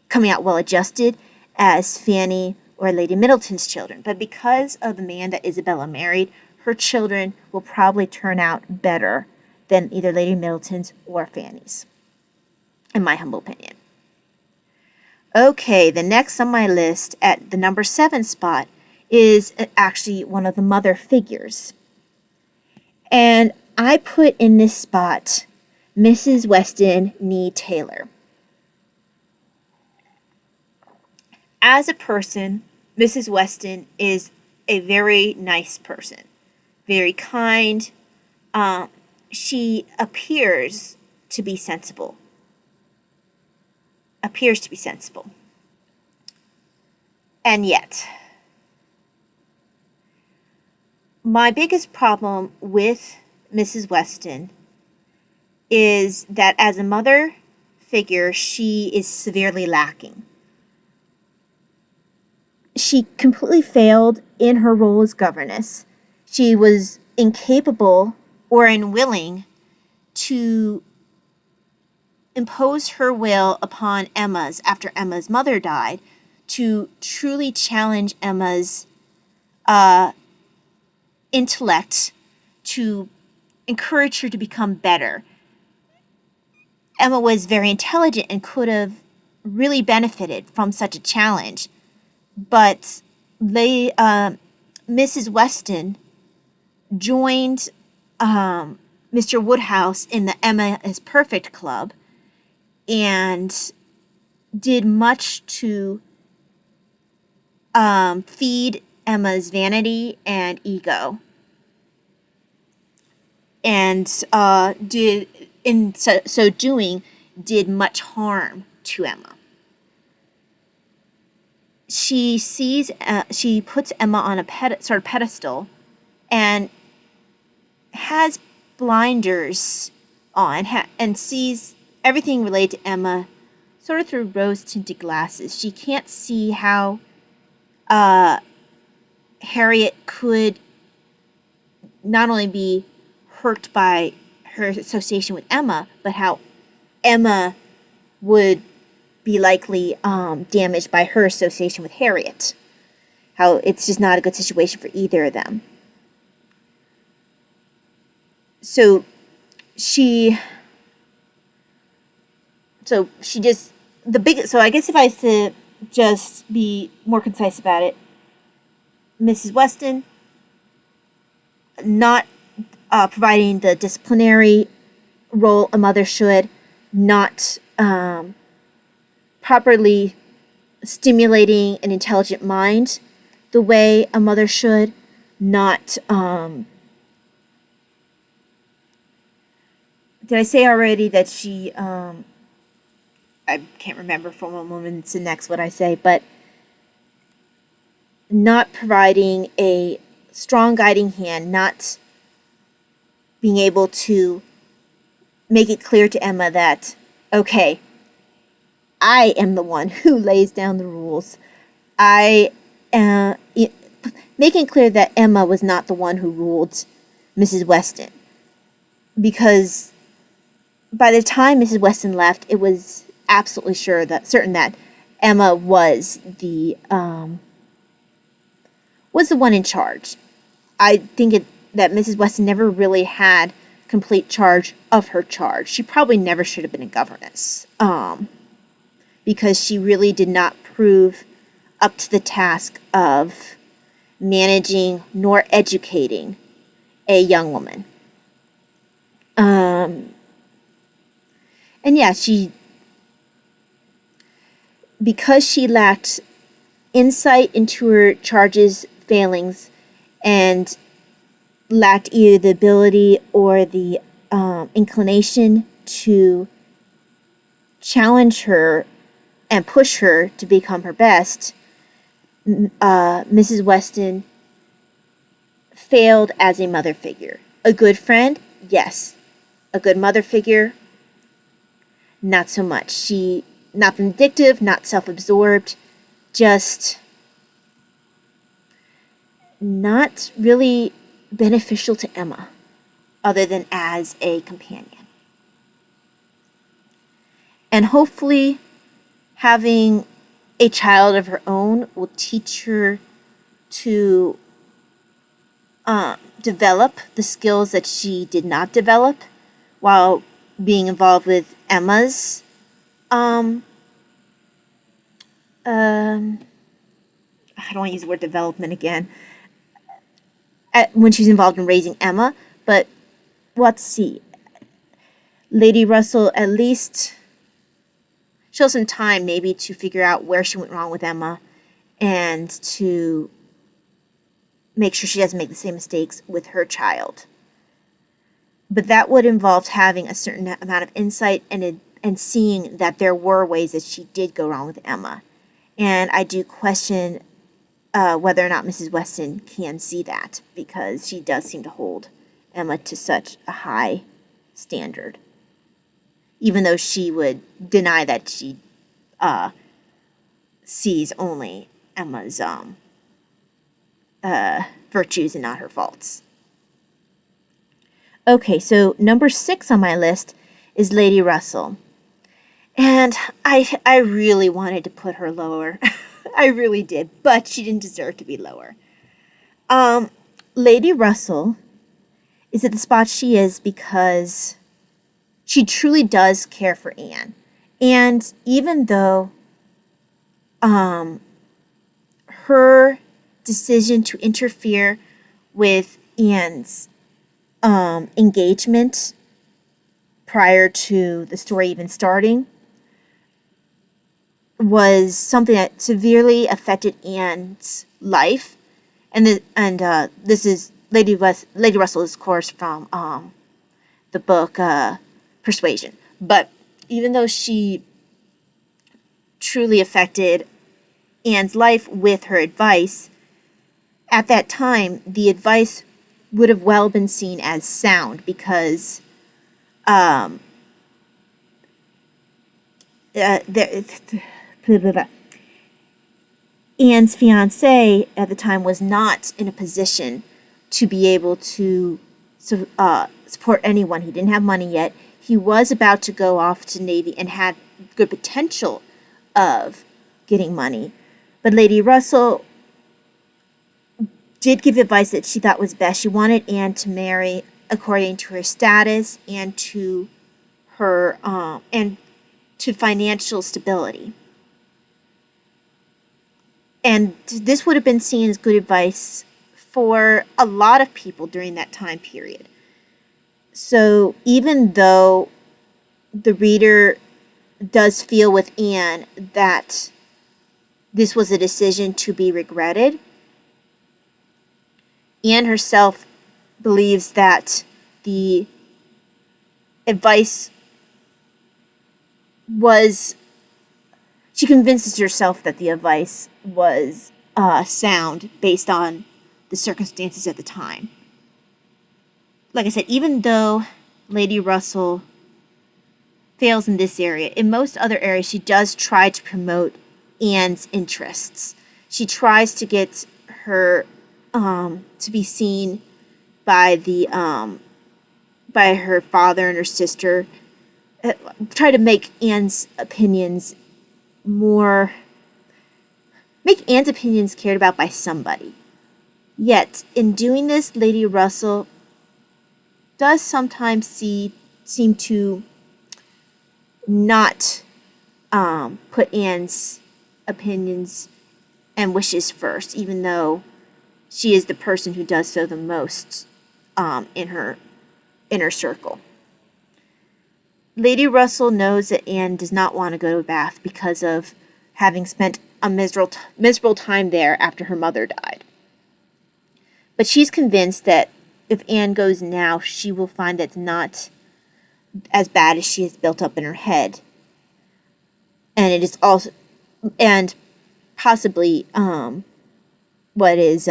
coming out well adjusted as Fanny or Lady Middleton's children. But because of the man that Isabella married, her children will probably turn out better than either Lady Middleton's or Fanny's, in my humble opinion. Okay, the next on my list at the number 7 spot is actually one of the mother figures. And I put in this spot Mrs. Weston Nee Taylor. As a person, Mrs. Weston is a very nice person, very kind. She appears to be sensible. And yet, my biggest problem with Mrs. Weston is that as a mother figure, she is severely lacking. She completely failed in her role as governess. She was incapable or unwilling to impose her will upon after Emma's mother died, to truly challenge Emma's intellect, to encourage her to become better. Emma was very intelligent and could have really benefited from such a challenge. But Mrs. Weston joined Mr. Woodhouse in the Emma is Perfect Club and did much to feed Emma's vanity and ego. And so doing, did much harm to Emma. She puts Emma on a pedestal and has blinders on and sees everything related to Emma sort of through rose-tinted glasses. She can't see how Harriet could not only be hurt by her association with Emma, but how Emma would be likely damaged by her association with Harriet. How it's just not a good situation for either of them. So I guess if I was to just be more concise about it, Mrs. Weston not providing the disciplinary role a mother should, not properly stimulating an intelligent mind the way a mother should, not did I say already that she I can't remember from one moment to the next what I say, but not providing a strong guiding hand, not being able to make it clear to Emma that, okay, I am the one who lays down the rules. Making clear that Emma was not the one who ruled Mrs. Weston, because by the time Mrs. Weston left, it was absolutely certain that Emma was the one in charge. I think that Mrs. Weston never really had complete charge of her charge. She probably never should have been a governess, because she really did not prove up to the task of managing nor educating a young woman. And yeah, because she lacked insight into her charge's failings and lacked either the ability or the inclination to challenge her and push her to become her best, Mrs. Weston failed as a mother figure. A good friend, yes. A good mother figure, not so much. She, not vindictive, not self-absorbed, just not really beneficial to Emma, other than as a companion. And hopefully, having a child of her own will teach her to develop the skills that she did not develop while being involved with Emma's I don't want to use the word development again, when she's involved in raising Emma, but let's see. Lady Russell at least show some time maybe to figure out where she went wrong with Emma and to make sure she doesn't make the same mistakes with her child. But that would involve having a certain amount of insight and seeing that there were ways that she did go wrong with Emma. And I do question whether or not Mrs. Weston can see that, because she does seem to hold Emma to such a high standard, even though she would deny that she sees only Emma's virtues and not her faults. Okay, so number 6 on my list is Lady Russell. And I really wanted to put her lower. I really did, but she didn't deserve to be lower. Lady Russell is at the spot she is because she truly does care for Anne. And even though her decision to interfere with Anne's engagement prior to the story even starting was something that severely affected Anne's life, and this is Lady Russell is, of course, from the book Persuasion. But even though she truly affected Anne's life with her advice, at that time the advice would have well been seen as sound, because Anne's fiancé at the time was not in a position to be able to support anyone. He didn't have money yet. He was about to go off to Navy and had good potential of getting money. But Lady Russell did give advice that she thought was best. She wanted Anne to marry according to her status and to her and to financial stability. And this would have been seen as good advice for a lot of people during that time period. So even though the reader does feel with Anne that this was a decision to be regretted, Anne herself believes that the advice was, she convinces herself that the advice was sound based on the circumstances at the time. Like I said, even though Lady Russell fails in this area, in most other areas she does try to promote Anne's interests. She tries to get her to be seen by the by her father and her sister, try to make Anne's opinions cared about by somebody. Yet, in doing this, Lady Russell does sometimes seem to not put Anne's opinions and wishes first, even though she is the person who does so the most in her inner circle. Lady Russell knows that Anne does not want to go to Bath because of having spent a miserable time there after her mother died. But she's convinced that if Anne goes now, she will find that it's not as bad as she has built up in her head. And it is also, and possibly what is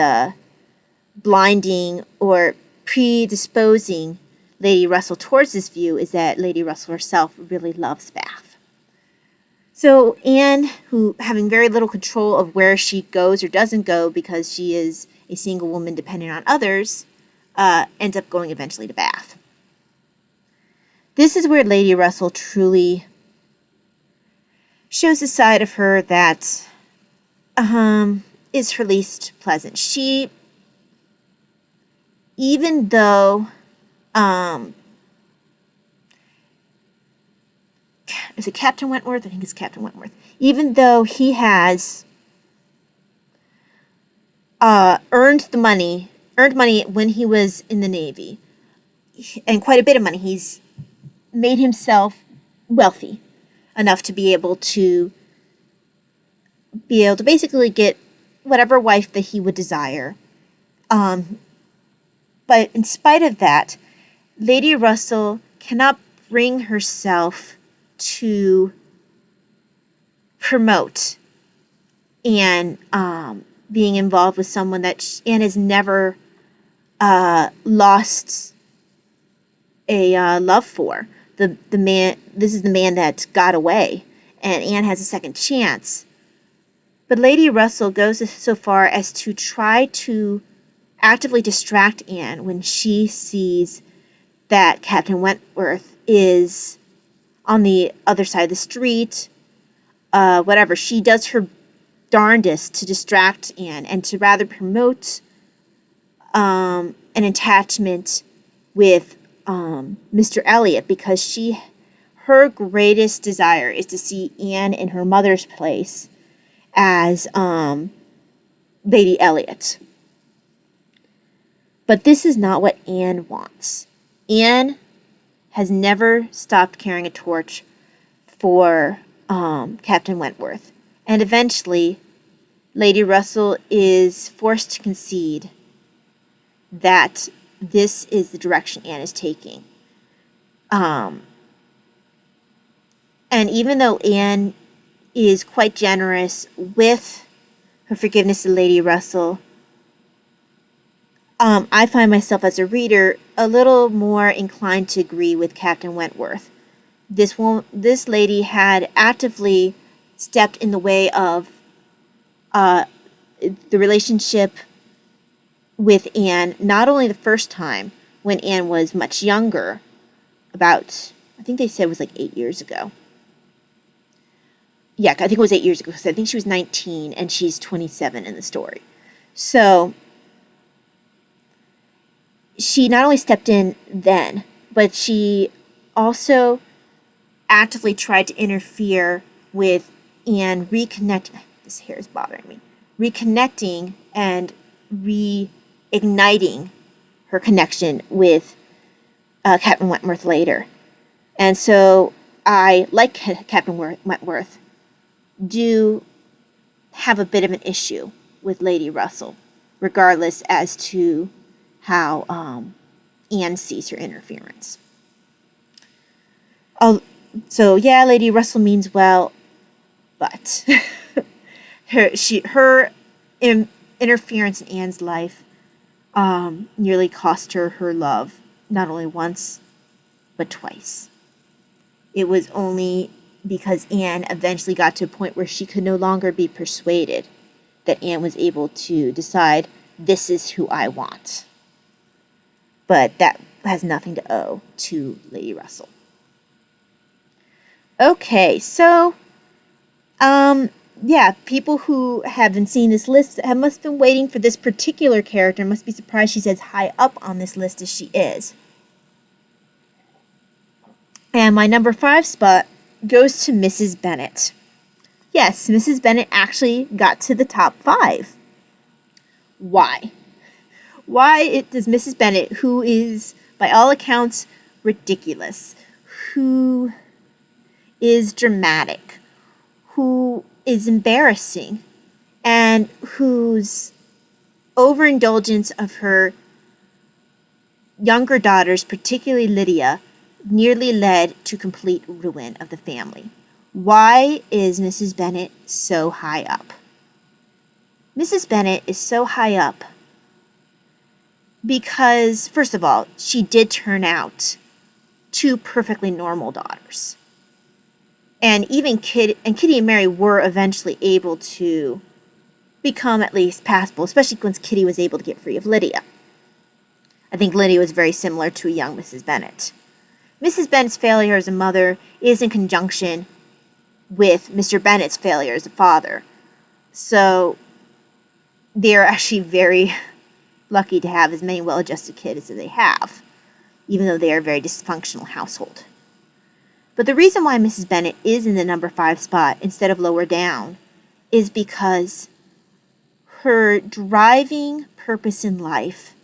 blinding or predisposing Lady Russell towards this view is that Lady Russell herself really loves Bath. So Anne, who having very little control of where she goes or doesn't go because she is a single woman dependent on others, ends up going eventually to Bath. This is where Lady Russell truly shows a side of her that is her least pleasant. She, even though is it Captain Wentworth? I think it's Captain Wentworth. Even though he has earned money when he was in the Navy, and quite a bit of money, he's made himself wealthy enough to be able to basically get whatever wife that he would desire. But in spite of that, Lady Russell cannot bring herself to promote Anne being involved with someone that Anne has never lost a love for. The man. This is the man that got away, and Anne has a second chance. But Lady Russell goes so far as to try to actively distract Anne when she sees that Captain Wentworth is on the other side of the street. Whatever. She does her darndest to distract Anne and to rather promote an attachment with Mr. Elliot, because her greatest desire is to see Anne in her mother's place as Lady Elliot. But this is not what Anne wants. Anne has never stopped carrying a torch for Captain Wentworth. And eventually, Lady Russell is forced to concede that this is the direction Anne is taking. And even though Anne is quite generous with her forgiveness to Lady Russell, I find myself as a reader a little more inclined to agree with Captain Wentworth. This lady had actively stepped in the way of the relationship with Anne, not only the first time when Anne was much younger, about, I think they said it was like 8 years ago. Yeah, I think it was 8 years ago, because I think she was 19 and she's 27 in the story. So she not only stepped in then, but she also actively tried to interfere with Anne reconnecting. This hair is bothering me. Reconnecting and reigniting her connection with Captain Wentworth later. And so I, like Captain Wentworth, do have a bit of an issue with Lady Russell, regardless as to how Anne sees her interference. So yeah, Lady Russell means well, but her interference in Anne's life nearly cost her love, not only once, but twice. It was only because Anne eventually got to a point where she could no longer be persuaded that Anne was able to decide, this is who I want. but that has nothing to owe to Lady Russell. Okay, so, yeah, people who haven't seen this list must have been waiting for this particular character, must be surprised she's as high up on this list as she is. And my number 5 spot goes to Mrs. Bennet. Yes, Mrs. Bennet actually got to the top 5. Why? Why does Mrs. Bennet, who is, by all accounts, ridiculous, who is dramatic, who is embarrassing, and whose overindulgence of her younger daughters, particularly Lydia, nearly led to complete ruin of the family. Why is Mrs. Bennet so high up? Mrs. Bennet is so high up because, first of all, she did turn out 2 perfectly normal daughters. And even Kitty and Mary were eventually able to become at least passable, especially once Kitty was able to get free of Lydia. I think Lydia was very similar to a young Mrs. Bennet. Mrs. Bennet's failure as a mother is in conjunction with Mr. Bennet's failure as a father. So they're actually very lucky to have as many well-adjusted kids as they have, even though they are a very dysfunctional household. But the reason why Mrs. Bennet is in the number 5 spot instead of lower down is because her driving purpose in life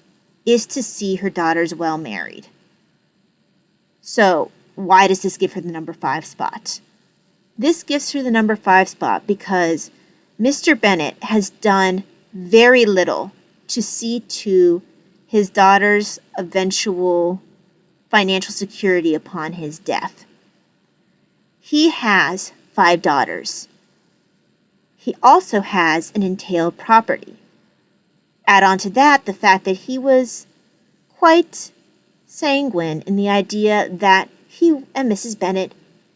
is to see her daughters well married. So why does this give her the number 5 spot? This gives her the number 5 spot because Mr. Bennet has done very little to see to his daughter's eventual financial security upon his death. He has 5 daughters. He also has an entailed property. Add on to that the fact that he was quite sanguine in the idea that he and Mrs. Bennet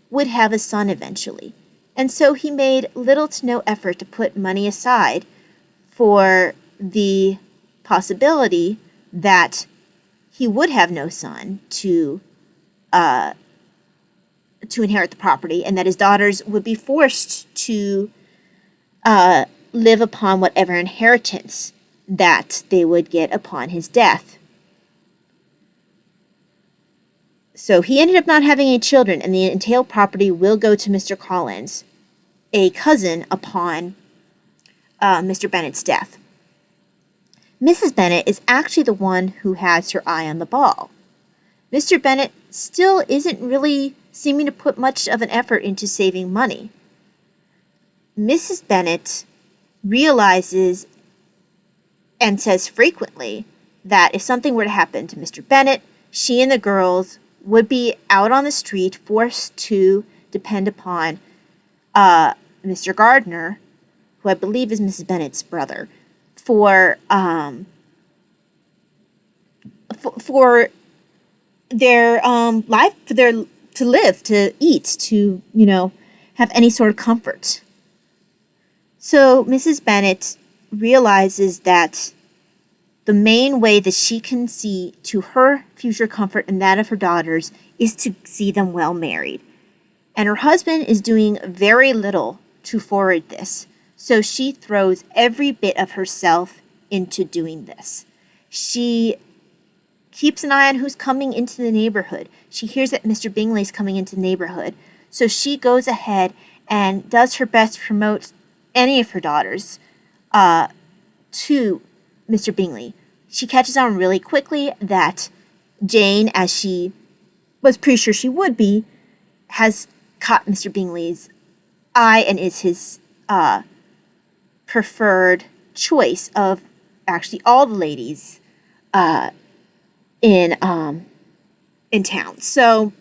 would have a son eventually. And so he made little to no effort to put money aside for the possibility that he would have no son to inherit the property, and that his daughters would be forced to live upon whatever inheritance that they would get upon his death. So he ended up not having any children, and the entailed property will go to Mr. Collins, a cousin upon Mr. Bennet's death. Mrs. Bennet is actually the one who has her eye on the ball. Mr. Bennet still isn't really seeming to put much of an effort into saving money. Mrs. Bennet realizes and says frequently that if something were to happen to Mr. Bennet, she and the girls would be out on the street forced to depend upon Mr. Gardner, who I believe is Mrs. Bennet's brother, for their life, for their to live, to eat, to have any sort of comfort. So Mrs. Bennet realizes that the main way that she can see to her future comfort and that of her daughters is to see them well married. And her husband is doing very little to forward this. So she throws every bit of herself into doing this. She keeps an eye on who's coming into the neighborhood. She hears that Mr. Bingley's coming into the neighborhood. So she goes ahead and does her best to promote any of her daughters to Mr. Bingley. She catches on really quickly that Jane, as she was pretty sure she would be, has caught Mr. Bingley's eye and is his preferred choice of actually all the ladies in town. So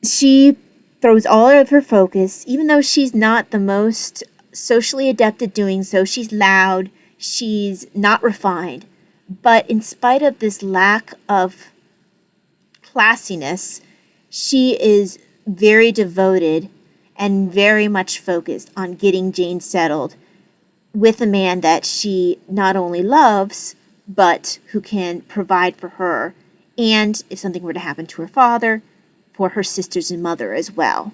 she throws all of her focus, even though she's not the most socially adept at doing so. She's loud, she's not refined, but in spite of this lack of classiness, she is very devoted and very much focused on getting Jane settled with a man that she not only loves, but who can provide for her, and if something were to happen to her father, for her sisters and mother as well.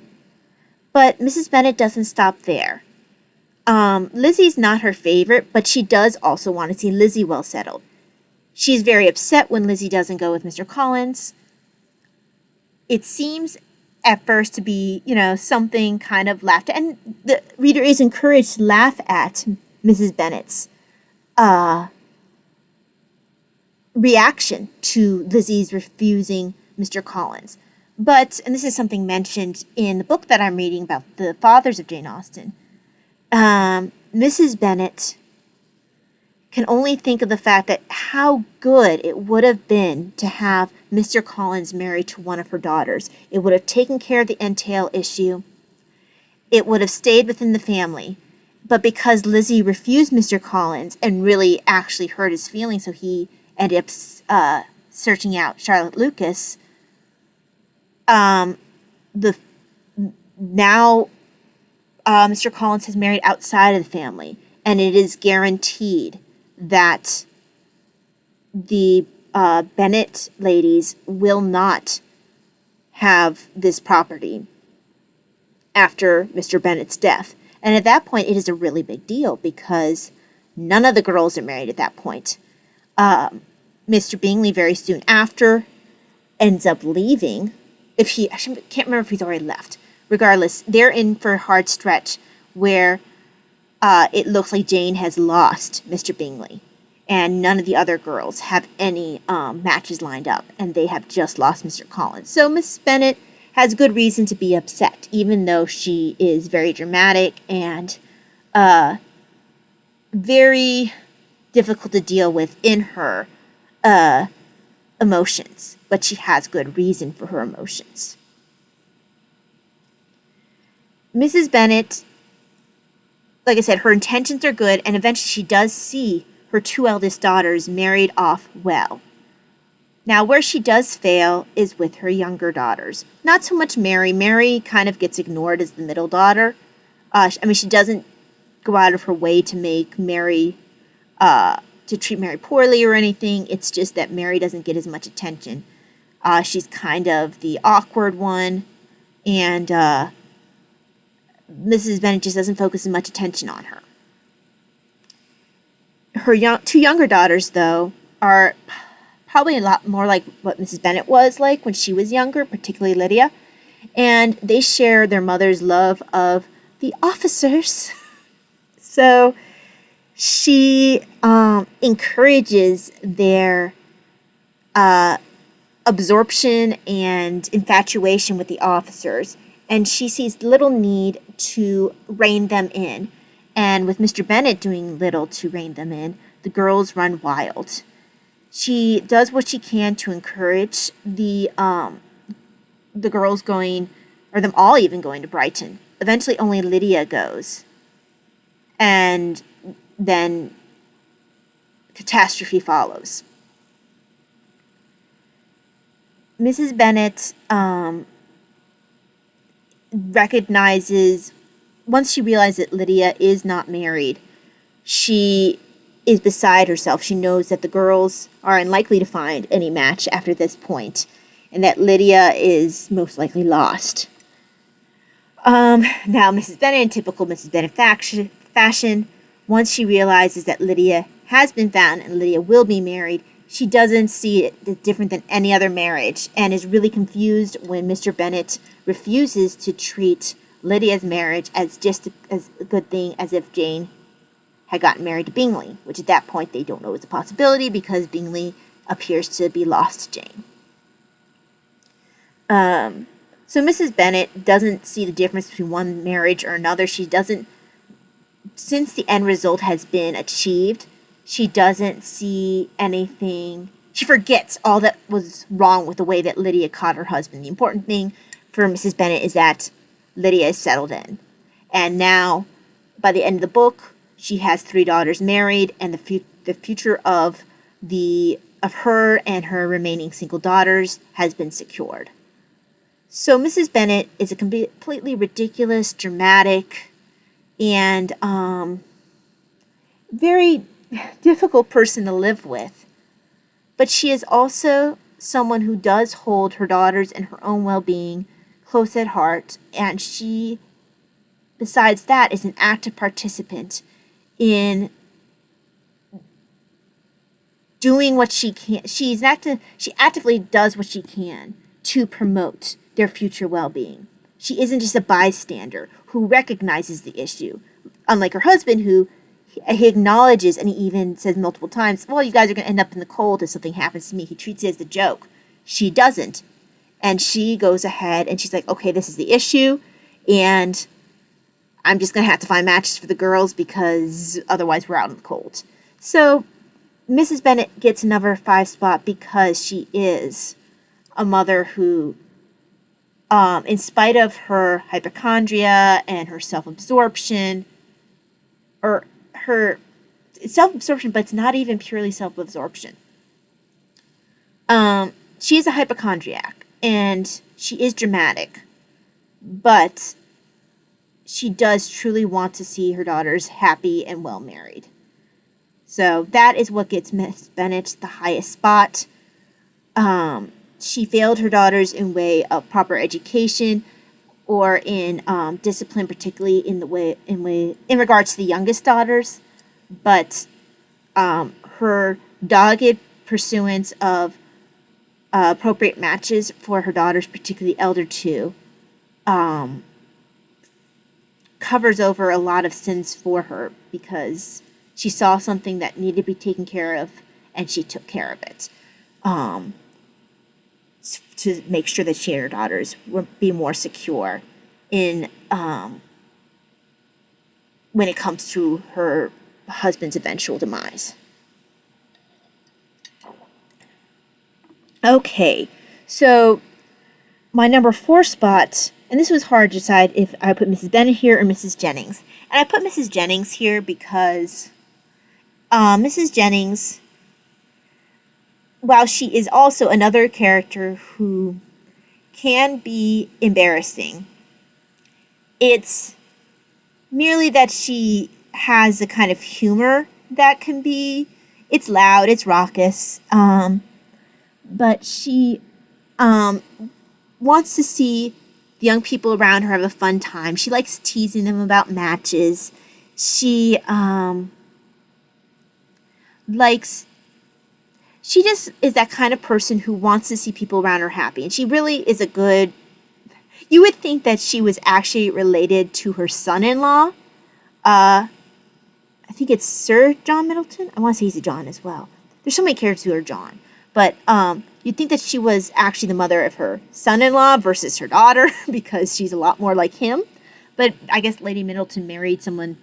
But Mrs. Bennet doesn't stop there. Lizzie's not her favorite, but she does also want to see Lizzie well settled. She's very upset when Lizzie doesn't go with Mr. Collins. It seems at first to be, something kind of laughed at, and the reader is encouraged to laugh at Mrs. Bennet's reaction to Lizzie's refusing Mr. Collins. But, and this is something mentioned in the book that I'm reading about the fathers of Jane Austen, Mrs. Bennet can only think of the fact that how good it would have been to have Mr. Collins married to one of her daughters. It would have taken care of the entail issue. It would have stayed within the family. But because Lizzie refused Mr. Collins and really actually hurt his feelings, so he ended up searching out Charlotte Lucas, Mr. Collins has married outside of the family, and it is guaranteed that the Bennet ladies will not have this property after Mr. Bennet's death. And at that point, it is a really big deal because none of the girls are married at that point. Mr. Bingley, very soon after, ends up leaving. I can't remember if he's already left. Regardless, they're in for a hard stretch where it looks like Jane has lost Mr. Bingley, and none of the other girls have any matches lined up, and they have just lost Mr. Collins. So Miss Bennet has good reason to be upset, even though she is very dramatic and very difficult to deal with in her emotions. But she has good reason for her emotions. Mrs. Bennet, like I said, her intentions are good, and eventually she does see her two eldest daughters married off well. Now, where she does fail is with her younger daughters. Not so much Mary. Mary kind of gets ignored as the middle daughter. She doesn't go out of her way to make Mary, to treat Mary poorly or anything. It's just that Mary doesn't get as much attention. She's kind of the awkward one, and Mrs. Bennet just doesn't focus as much attention on her. Her two younger daughters, though, are probably a lot more like what Mrs. Bennet was like when she was younger, particularly Lydia. And they share their mother's love of the officers. So she encourages their absorption and infatuation with the officers. And she sees little need to rein them in. And with Mr. Bennet doing little to rein them in, the girls run wild. She does what she can to encourage the girls going, or them all even going to Brighton. Eventually only Lydia goes. And then catastrophe follows. Mrs. Bennet recognizes, once she realizes that Lydia is not married, she is beside herself. She knows that the girls are unlikely to find any match after this point, and that Lydia is most likely lost. Now, Mrs. Bennet, in typical Mrs. Bennet fashion, once she realizes that Lydia has been found and Lydia will be married, she doesn't see it as different than any other marriage, and is really confused when Mr. Bennet refuses to treat Lydia's marriage as just as a good thing as if Jane had gotten married to Bingley, which at that point they don't know is a possibility because Bingley appears to be lost to Jane. So Mrs. Bennet doesn't see the difference between one marriage or another. She doesn't, since the end result has been achieved, she doesn't see anything. She forgets all that was wrong with the way that Lydia caught her husband. The important thing for Mrs. Bennet is that Lydia is settled in. And now, by the end of the book, she has 3 daughters married, and the future of her and her remaining single daughters has been secured. So Mrs. Bennet is a completely ridiculous, dramatic, and very difficult person to live with. but she is also someone who does hold her daughters and her own well-being close at heart, and she, besides that, is an active participant in doing what she can. She actively does what she can to promote their future well-being. She isn't just a bystander who recognizes the issue, unlike her husband, who he acknowledges, and he even says multiple times, well, you guys are going to end up in the cold if something happens to me. He treats it as a joke. She doesn't. And she goes ahead and she's like, okay, this is the issue, and I'm just going to have to find matches for the girls because otherwise we're out in the cold. So Mrs. Bennet gets another 5 spot because she is a mother who, in spite of her hypochondria and her self-absorption, or her self-absorption, but it's not even purely self-absorption. She is a hypochondriac, and she is dramatic, but she does truly want to see her daughters happy and well married. So that is what gets Miss Bennet the highest spot. She failed her daughters in way of proper education, or in discipline, particularly in regards to the youngest daughters, but her dogged pursuance of appropriate matches for her daughters, particularly elder two, covers over a lot of sins for her, because she saw something that needed to be taken care of, and she took care of it. To make sure that she and her daughters would be more secure in when it comes to her husband's eventual demise. Okay, so my number 4 spot, and this was hard to decide if I put Mrs. Bennet here or Mrs. Jennings. And I put Mrs. Jennings here because Mrs. Jennings, while she is also another character who can be embarrassing, it's merely that she has a kind of humor that can be, it's loud, it's raucous, but she wants to see the young people around her have a fun time. She likes teasing them about matches. She she just is that kind of person who wants to see people around her happy. And she really is you would think that she was actually related to her son-in-law. I think it's Sir John Middleton. I want to say he's a John as well. There's so many characters who are John. But you'd think that she was actually the mother of her son-in-law versus her daughter, because she's a lot more like him. But I guess Lady Middleton married someone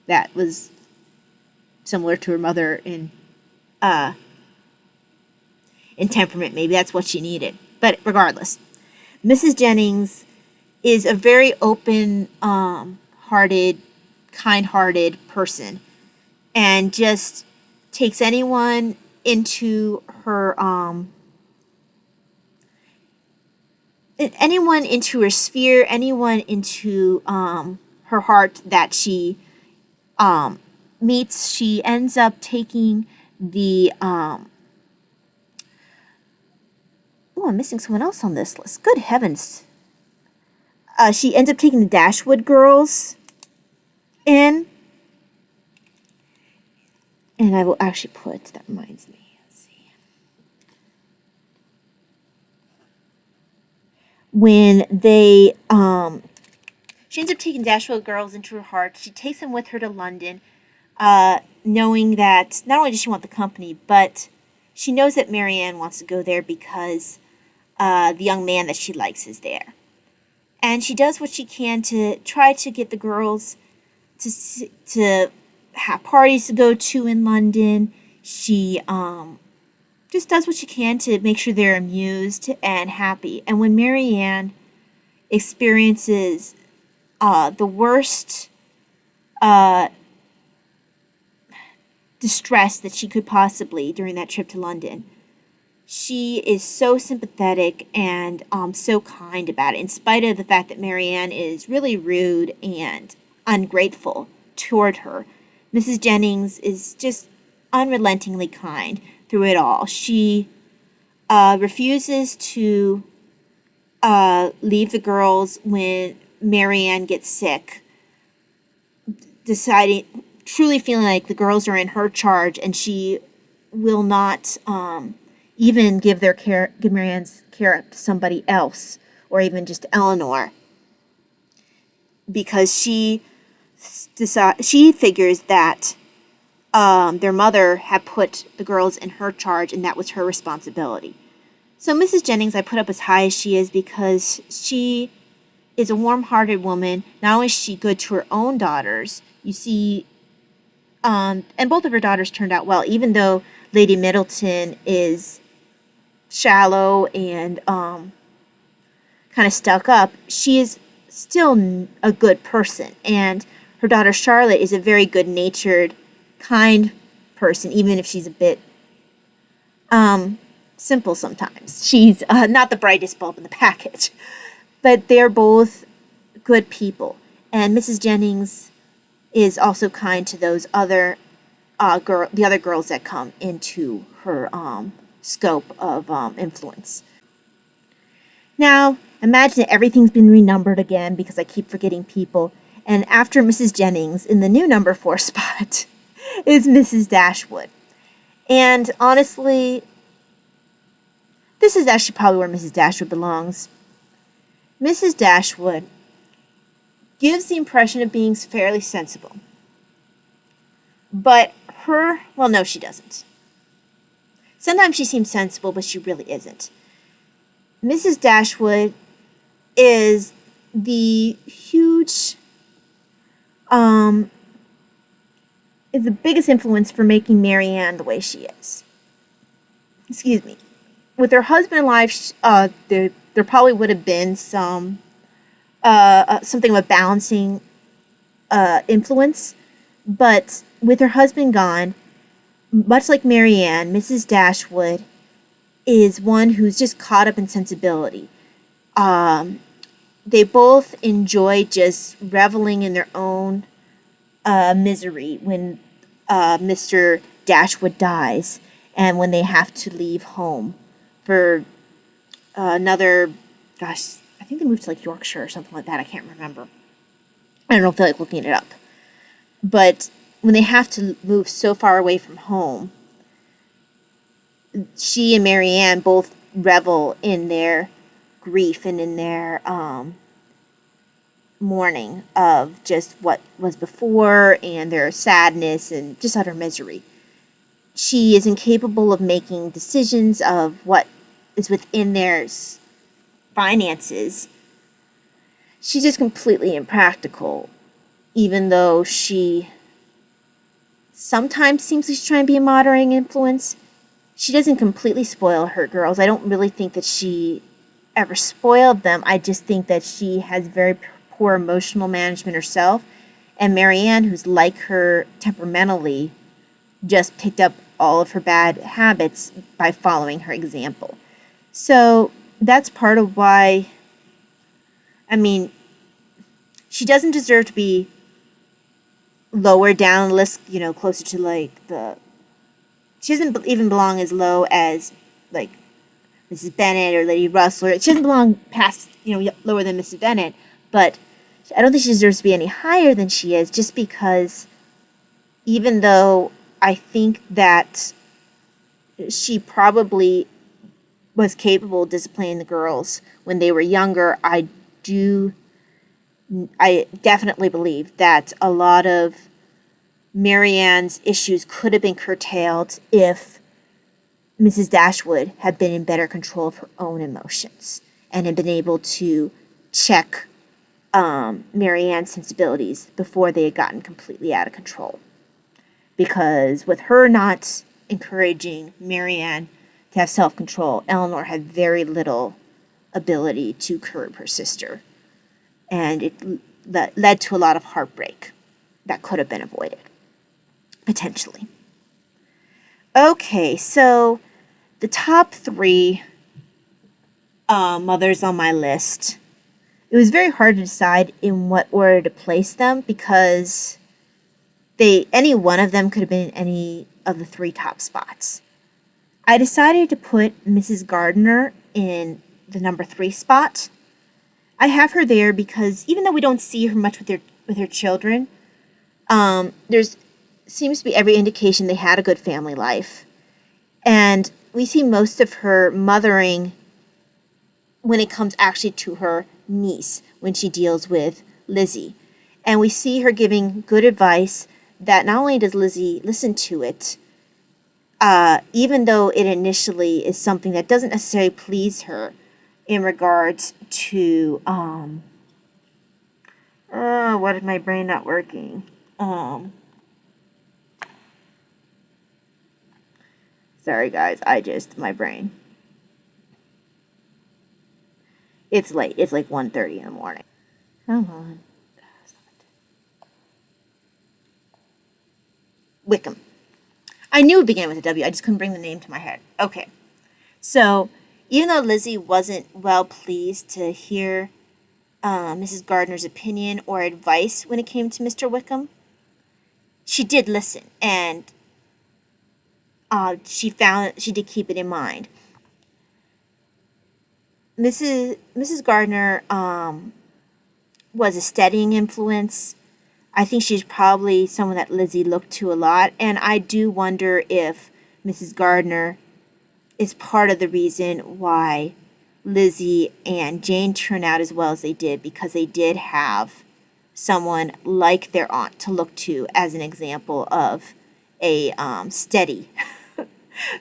that was similar to her mother in temperament. Maybe that's what she needed. But regardless, Mrs. Jennings is a very open-hearted, kind-hearted person, and just takes anyone into her sphere, anyone into her heart that she meets. She ends up taking the I'm missing someone else on this list. Good heavens. She ends up taking the Dashwood girls in. And I will actually that reminds me. Let's see. When they, she ends up taking Dashwood girls into her heart. She takes them with her to London, knowing that not only does she want the company, but she knows that Marianne wants to go there because the young man that she likes is there. And she does what she can to try to get the girls to have parties to go to in London. She just does what she can to make sure they're amused and happy. And when Marianne experiences the worst distress that she could possibly during that trip to London, she is so sympathetic and so kind about it, in spite of the fact that Marianne is really rude and ungrateful toward her. Mrs. Jennings is just unrelentingly kind. through it all. She refuses to leave the girls when Marianne gets sick, truly feeling like the girls are in her charge, and she will not even give Marianne's care to somebody else, or even just Eleanor, because she figures that their mother had put the girls in her charge, and that was her responsibility. So Mrs. Jennings I put up as high as she is because she is a warm-hearted woman. Not only is she good to her own daughters, you see, and both of her daughters turned out well, even though Lady Middleton is shallow and kind of stuck up, she is still a good person. And her daughter Charlotte is a very good-natured, kind person, even if she's a bit simple sometimes. She's not the brightest bulb in the package. But they're both good people. And Mrs. Jennings is also kind to those the other girls that come into her scope of influence. Now, imagine that everything's been renumbered again because I keep forgetting people. And after Mrs. Jennings, in the new number 4 spot, is Mrs. Dashwood. And honestly, this is actually probably where Mrs. Dashwood belongs. Mrs. Dashwood gives the impression of being fairly sensible. But no, she doesn't. Sometimes she seems sensible, but she really isn't. Mrs. Dashwood is the biggest influence for making Marianne the way she is. Excuse me. With her husband alive, there probably would have been something of a balancing influence, but with her husband gone, much like Marianne, Mrs. Dashwood is one who's just caught up in sensibility. They both enjoy just reveling in their own misery when Mr. Dashwood dies and when they have to leave home for another, I think they moved to like Yorkshire or something like that. I can't remember. I don't feel like looking it up. But when they have to move so far away from home, she and Marianne both revel in their grief and in their mourning of just what was before and their sadness and just utter misery. She is incapable of making decisions of what is within their finances. She's just completely impractical, even though she sometimes seems like she's trying to be a moderating influence. She doesn't completely spoil her girls. I don't really think that she ever spoiled them. I just think that she has very poor emotional management herself. And Marianne, who's like her temperamentally, just picked up all of her bad habits by following her example. So that's part of why, she doesn't deserve to be lower down the list, closer to like she doesn't even belong as low as like Mrs. Bennet or Lady Russell. She doesn't belong past, lower than Mrs. Bennet, but I don't think she deserves to be any higher than she is, just because even though I think that she probably was capable of disciplining the girls when they were younger, I definitely believe that a lot of Marianne's issues could have been curtailed if Mrs. Dashwood had been in better control of her own emotions and had been able to check Marianne's sensibilities before they had gotten completely out of control. Because with her not encouraging Marianne to have self-control, Eleanor had very little ability to curb her sister. And it led to a lot of heartbreak that could have been avoided, potentially. Okay, so the top 3 mothers on my list, it was very hard to decide in what order to place them because any one of them could have been in any of the 3 top spots. I decided to put Mrs. Gardner in the number 3 spot. I have her there because even though we don't see her much with her children, there's seems to be every indication they had a good family life. And we see most of her mothering when it comes actually to her niece, when she deals with Lizzie. And we see her giving good advice that not only does Lizzie listen to it, even though it initially is something that doesn't necessarily please her in regards to, what is my brain not working? Sorry guys, my brain. It's late. It's like 1:30 in the morning. Come on. Wickham. I knew it began with a W. I just couldn't bring the name to my head. Okay. So, even though Lizzie wasn't well pleased to hear Mrs. Gardner's opinion or advice when it came to Mr. Wickham, she did listen, and she did keep it in mind. Mrs. Gardner was a steadying influence. I think she's probably someone that Lizzie looked to a lot, and I do wonder if Mrs. Gardner is part of the reason why Lizzie and Jane turned out as well as they did, because they did have someone like their aunt to look to as an example of a steady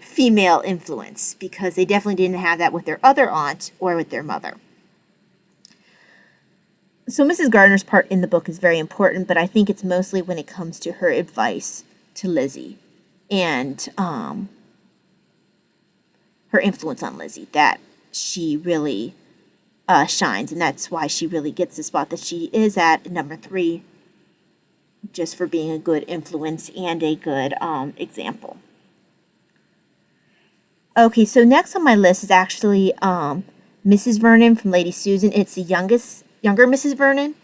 female influence, because they definitely didn't have that with their other aunt or with their mother. So Mrs. Gardner's part in the book is very important, but I think it's mostly when it comes to her advice to Lizzie and her influence on Lizzie that she really shines, and that's why she really gets the spot that she is at number 3, just for being a good influence and a good example. Okay, so next on my list is actually Mrs. Vernon from Lady Susan. It's the younger Mrs. Vernon.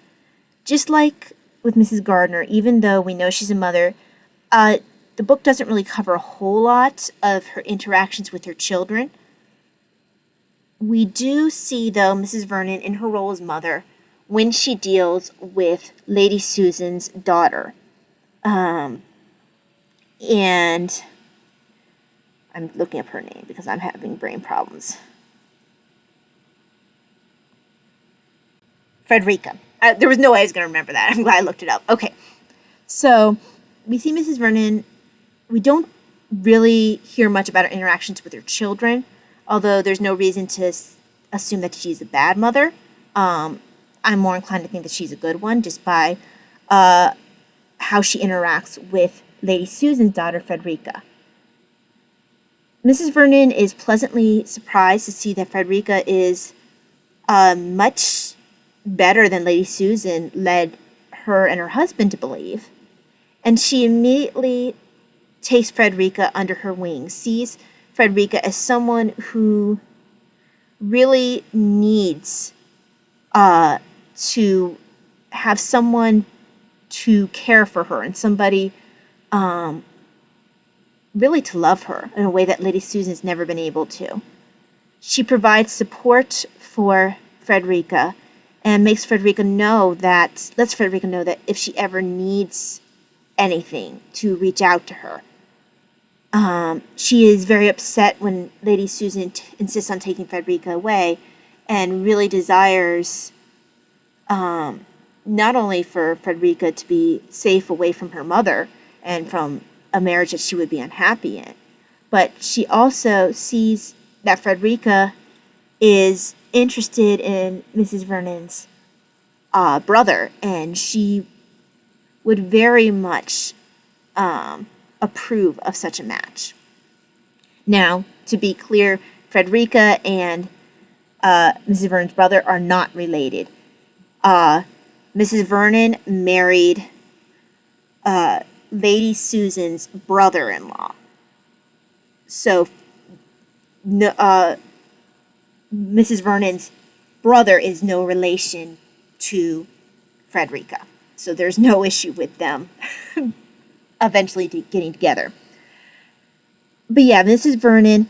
Just like with Mrs. Gardner, even though we know she's a mother, the book doesn't really cover a whole lot of her interactions with her children. We do see, though, Mrs. Vernon in her role as mother when she deals with Lady Susan's daughter. And I'm looking up her name because I'm having brain problems. Frederica. There was no way I was going to remember that. I'm glad I looked it up. Okay. So we see Mrs. Vernon. We don't really hear much about her interactions with her children, although there's no reason to assume that she's a bad mother. I'm more inclined to think that she's a good one just by how she interacts with Lady Susan's daughter, Frederica. Mrs. Vernon is pleasantly surprised to see that Frederica is much better than Lady Susan led her and her husband to believe. And she immediately takes Frederica under her wing, sees Frederica as someone who really needs to have someone to care for her and somebody really to love her in a way that Lady Susan's never been able to. She provides support for Frederica and lets Frederica know that if she ever needs anything, to reach out to her. She is very upset when Lady Susan insists on taking Frederica away, and really desires not only for Frederica to be safe away from her mother and from a marriage that she would be unhappy in, but she also sees that Frederica is interested in Mrs. Vernon's brother, and she would very much approve of such a match. Now, to be clear, Frederica and Mrs. Vernon's brother are not related. Mrs. Vernon married Lady Susan's brother-in-law. So, Mrs. Vernon's brother is no relation to Frederica. So there's no issue with them eventually getting together. But yeah, Mrs. Vernon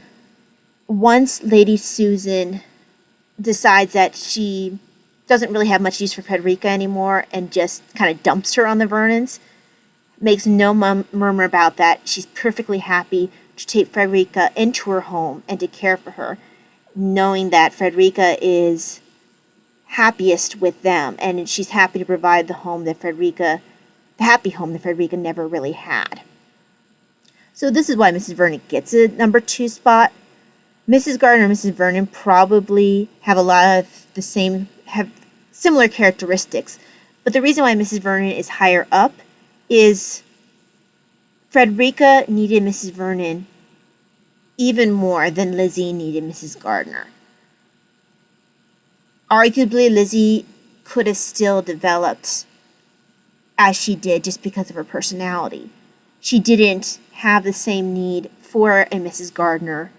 once Lady Susan decides that she doesn't really have much use for Frederica anymore and just kind of dumps her on the Vernons, makes no murmur about that. She's perfectly happy to take Frederica into her home and to care for her, knowing that Frederica is happiest with them, and she's happy to provide the happy home that Frederica never really had. So this is why Mrs. Vernon gets a number 2 spot. Mrs. Gardner and Mrs. Vernon probably have have similar characteristics, but the reason why Mrs. Vernon is higher up is Frederica needed Mrs. Vernon even more than Lizzie needed Mrs. Gardner. Arguably, Lizzie could have still developed as she did just because of her personality. She didn't have the same need for a Mrs. Gardner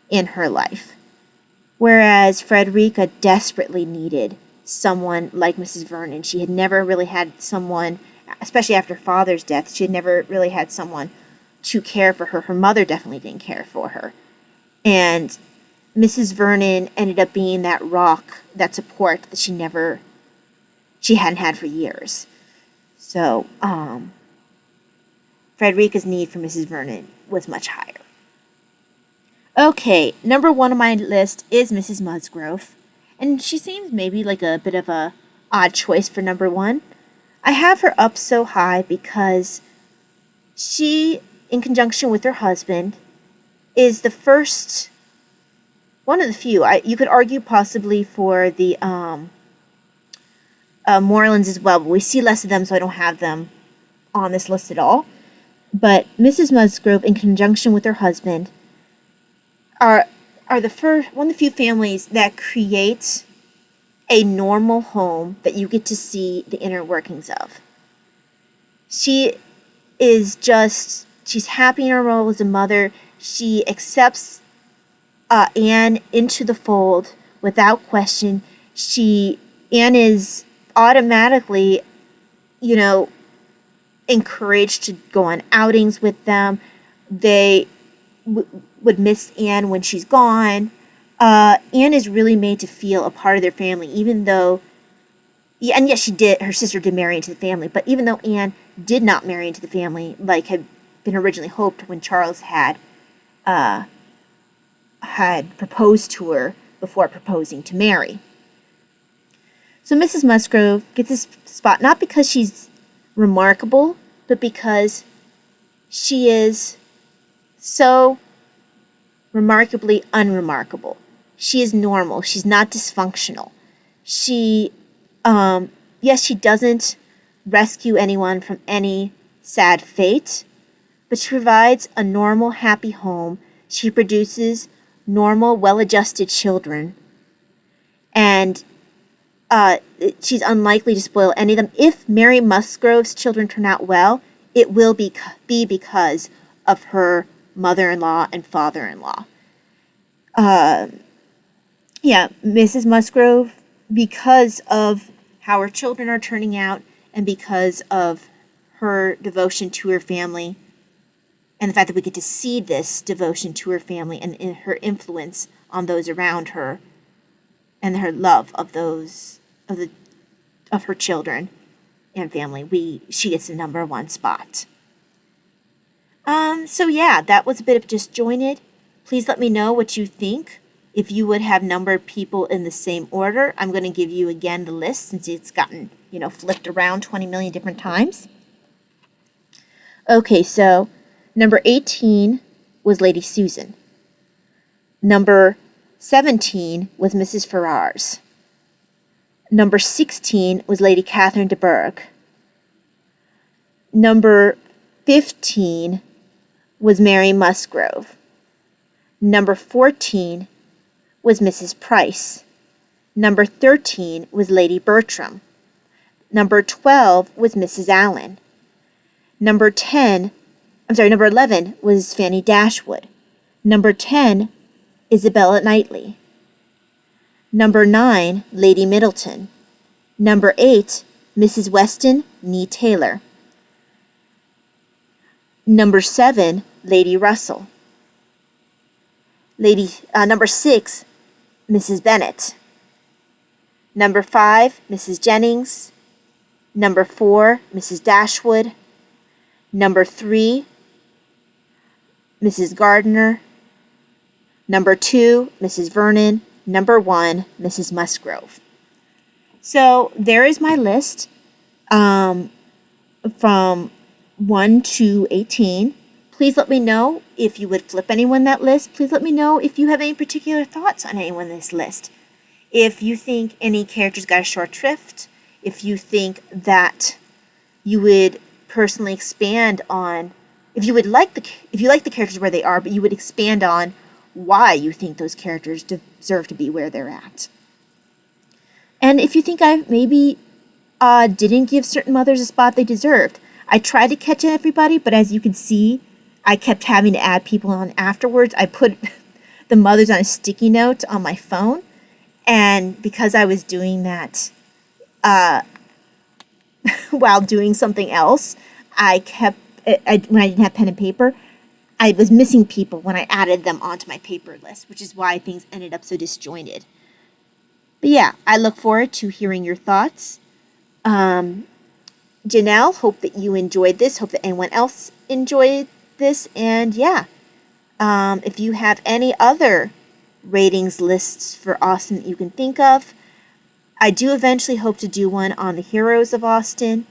in her life. Whereas Frederica desperately needed someone like Mrs. Vernon. She had never really had someone, especially after her father's death, she had never really had someone to care for her. Her mother definitely didn't care for her. And Mrs. Vernon ended up being that rock, that support that she hadn't had for years. So, Frederica's need for Mrs. Vernon was much higher. Okay, number 1 on my list is Mrs. Musgrove, and she seems maybe like a bit of a odd choice for number 1. I have her up so high because she, in conjunction with her husband, is the first, one of the few, you could argue possibly for the Morelands as well, but we see less of them, so I don't have them on this list at all. But Mrs. Musgrove, in conjunction with her husband, are the first, one of the few families that create a normal home that you get to see the inner workings of. She is just, she's happy in her role as a mother. She accepts Anne into the fold without question. Anne is automatically, encouraged to go on outings with them. They would miss Anne when she's gone. Anne is really made to feel a part of their family, even though, and yes, her sister did marry into the family, but even though Anne did not marry into the family like had been originally hoped when Charles had proposed to her before proposing to Mary. So Mrs. Musgrove gets this spot not because she's remarkable, but because she is so remarkably unremarkable. She is normal. She's not dysfunctional. She, yes, she doesn't rescue anyone from any sad fate, but she provides a normal, happy home. She produces normal, well-adjusted children, and she's unlikely to spoil any of them. If Mary Musgrove's children turn out well, it will be because of her mother-in-law and father-in-law. Mrs. Musgrove, because of how her children are turning out and because of her devotion to her family and the fact that we get to see this devotion to her family and in her influence on those around her and her love of her children and family, she gets the number 1 spot. That was a bit of disjointed. Please let me know what you think. If you would have numbered people in the same order, I'm going to give you again the list since it's gotten, flipped around 20 million different times. Okay, so number 18 was Lady Susan. Number 17 was Mrs. Ferrars. Number 16 was Lady Catherine de Bourgh. Number 15 was Mary Musgrove. Number 14 was Mrs. Price. Number 13 was Lady Bertram. Number 12 was Mrs. Allen. Number 11 was Fanny Dashwood. Number 10, Isabella Knightley. Number 9, Lady Middleton. Number 8, Mrs. Weston Nee Taylor. Number 7, Lady Russell. Number 6, Mrs. Bennet. Number 5, Mrs. Jennings. Number 4, Mrs. Dashwood. Number 3, Mrs. Gardiner. Number 2, Mrs. Vernon. Number 1, Mrs. Musgrove. So there is my list from 1 to 18. Please let me know if you would flip anyone that list. Please let me know if you have any particular thoughts on anyone in this list. If you think any characters got a short shrift, if you think that you would personally expand on, if you like the characters where they are, but you would expand on why you think those characters deserve to be where they're at. And if you think I maybe didn't give certain mothers a spot they deserved. I tried to catch everybody, but as you can see, I kept having to add people on afterwards. I put the mothers on a sticky note on my phone, and because I was doing that while doing something else, when I didn't have pen and paper, I was missing people when I added them onto my paper list, which is why things ended up so disjointed. But yeah, I look forward to hearing your thoughts. Janelle, hope that you enjoyed this. Hope that anyone else enjoyed this. And yeah, if you have any other ratings lists for Austen that you can think of, I do eventually hope to do one on the heroes of Austen.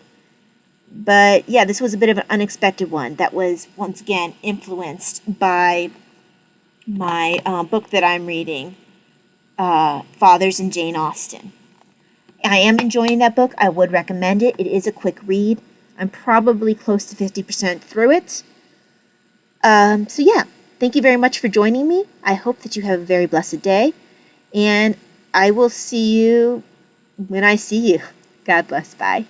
But yeah, this was a bit of an unexpected one that was, once again, influenced by my book that I'm reading, Fathers in Jane Austen. I am enjoying that book. I would recommend it. It is a quick read. I'm probably close to 50% through it. So yeah, thank you very much for joining me. I hope that you have a very blessed day. And I will see you when I see you. God bless. Bye.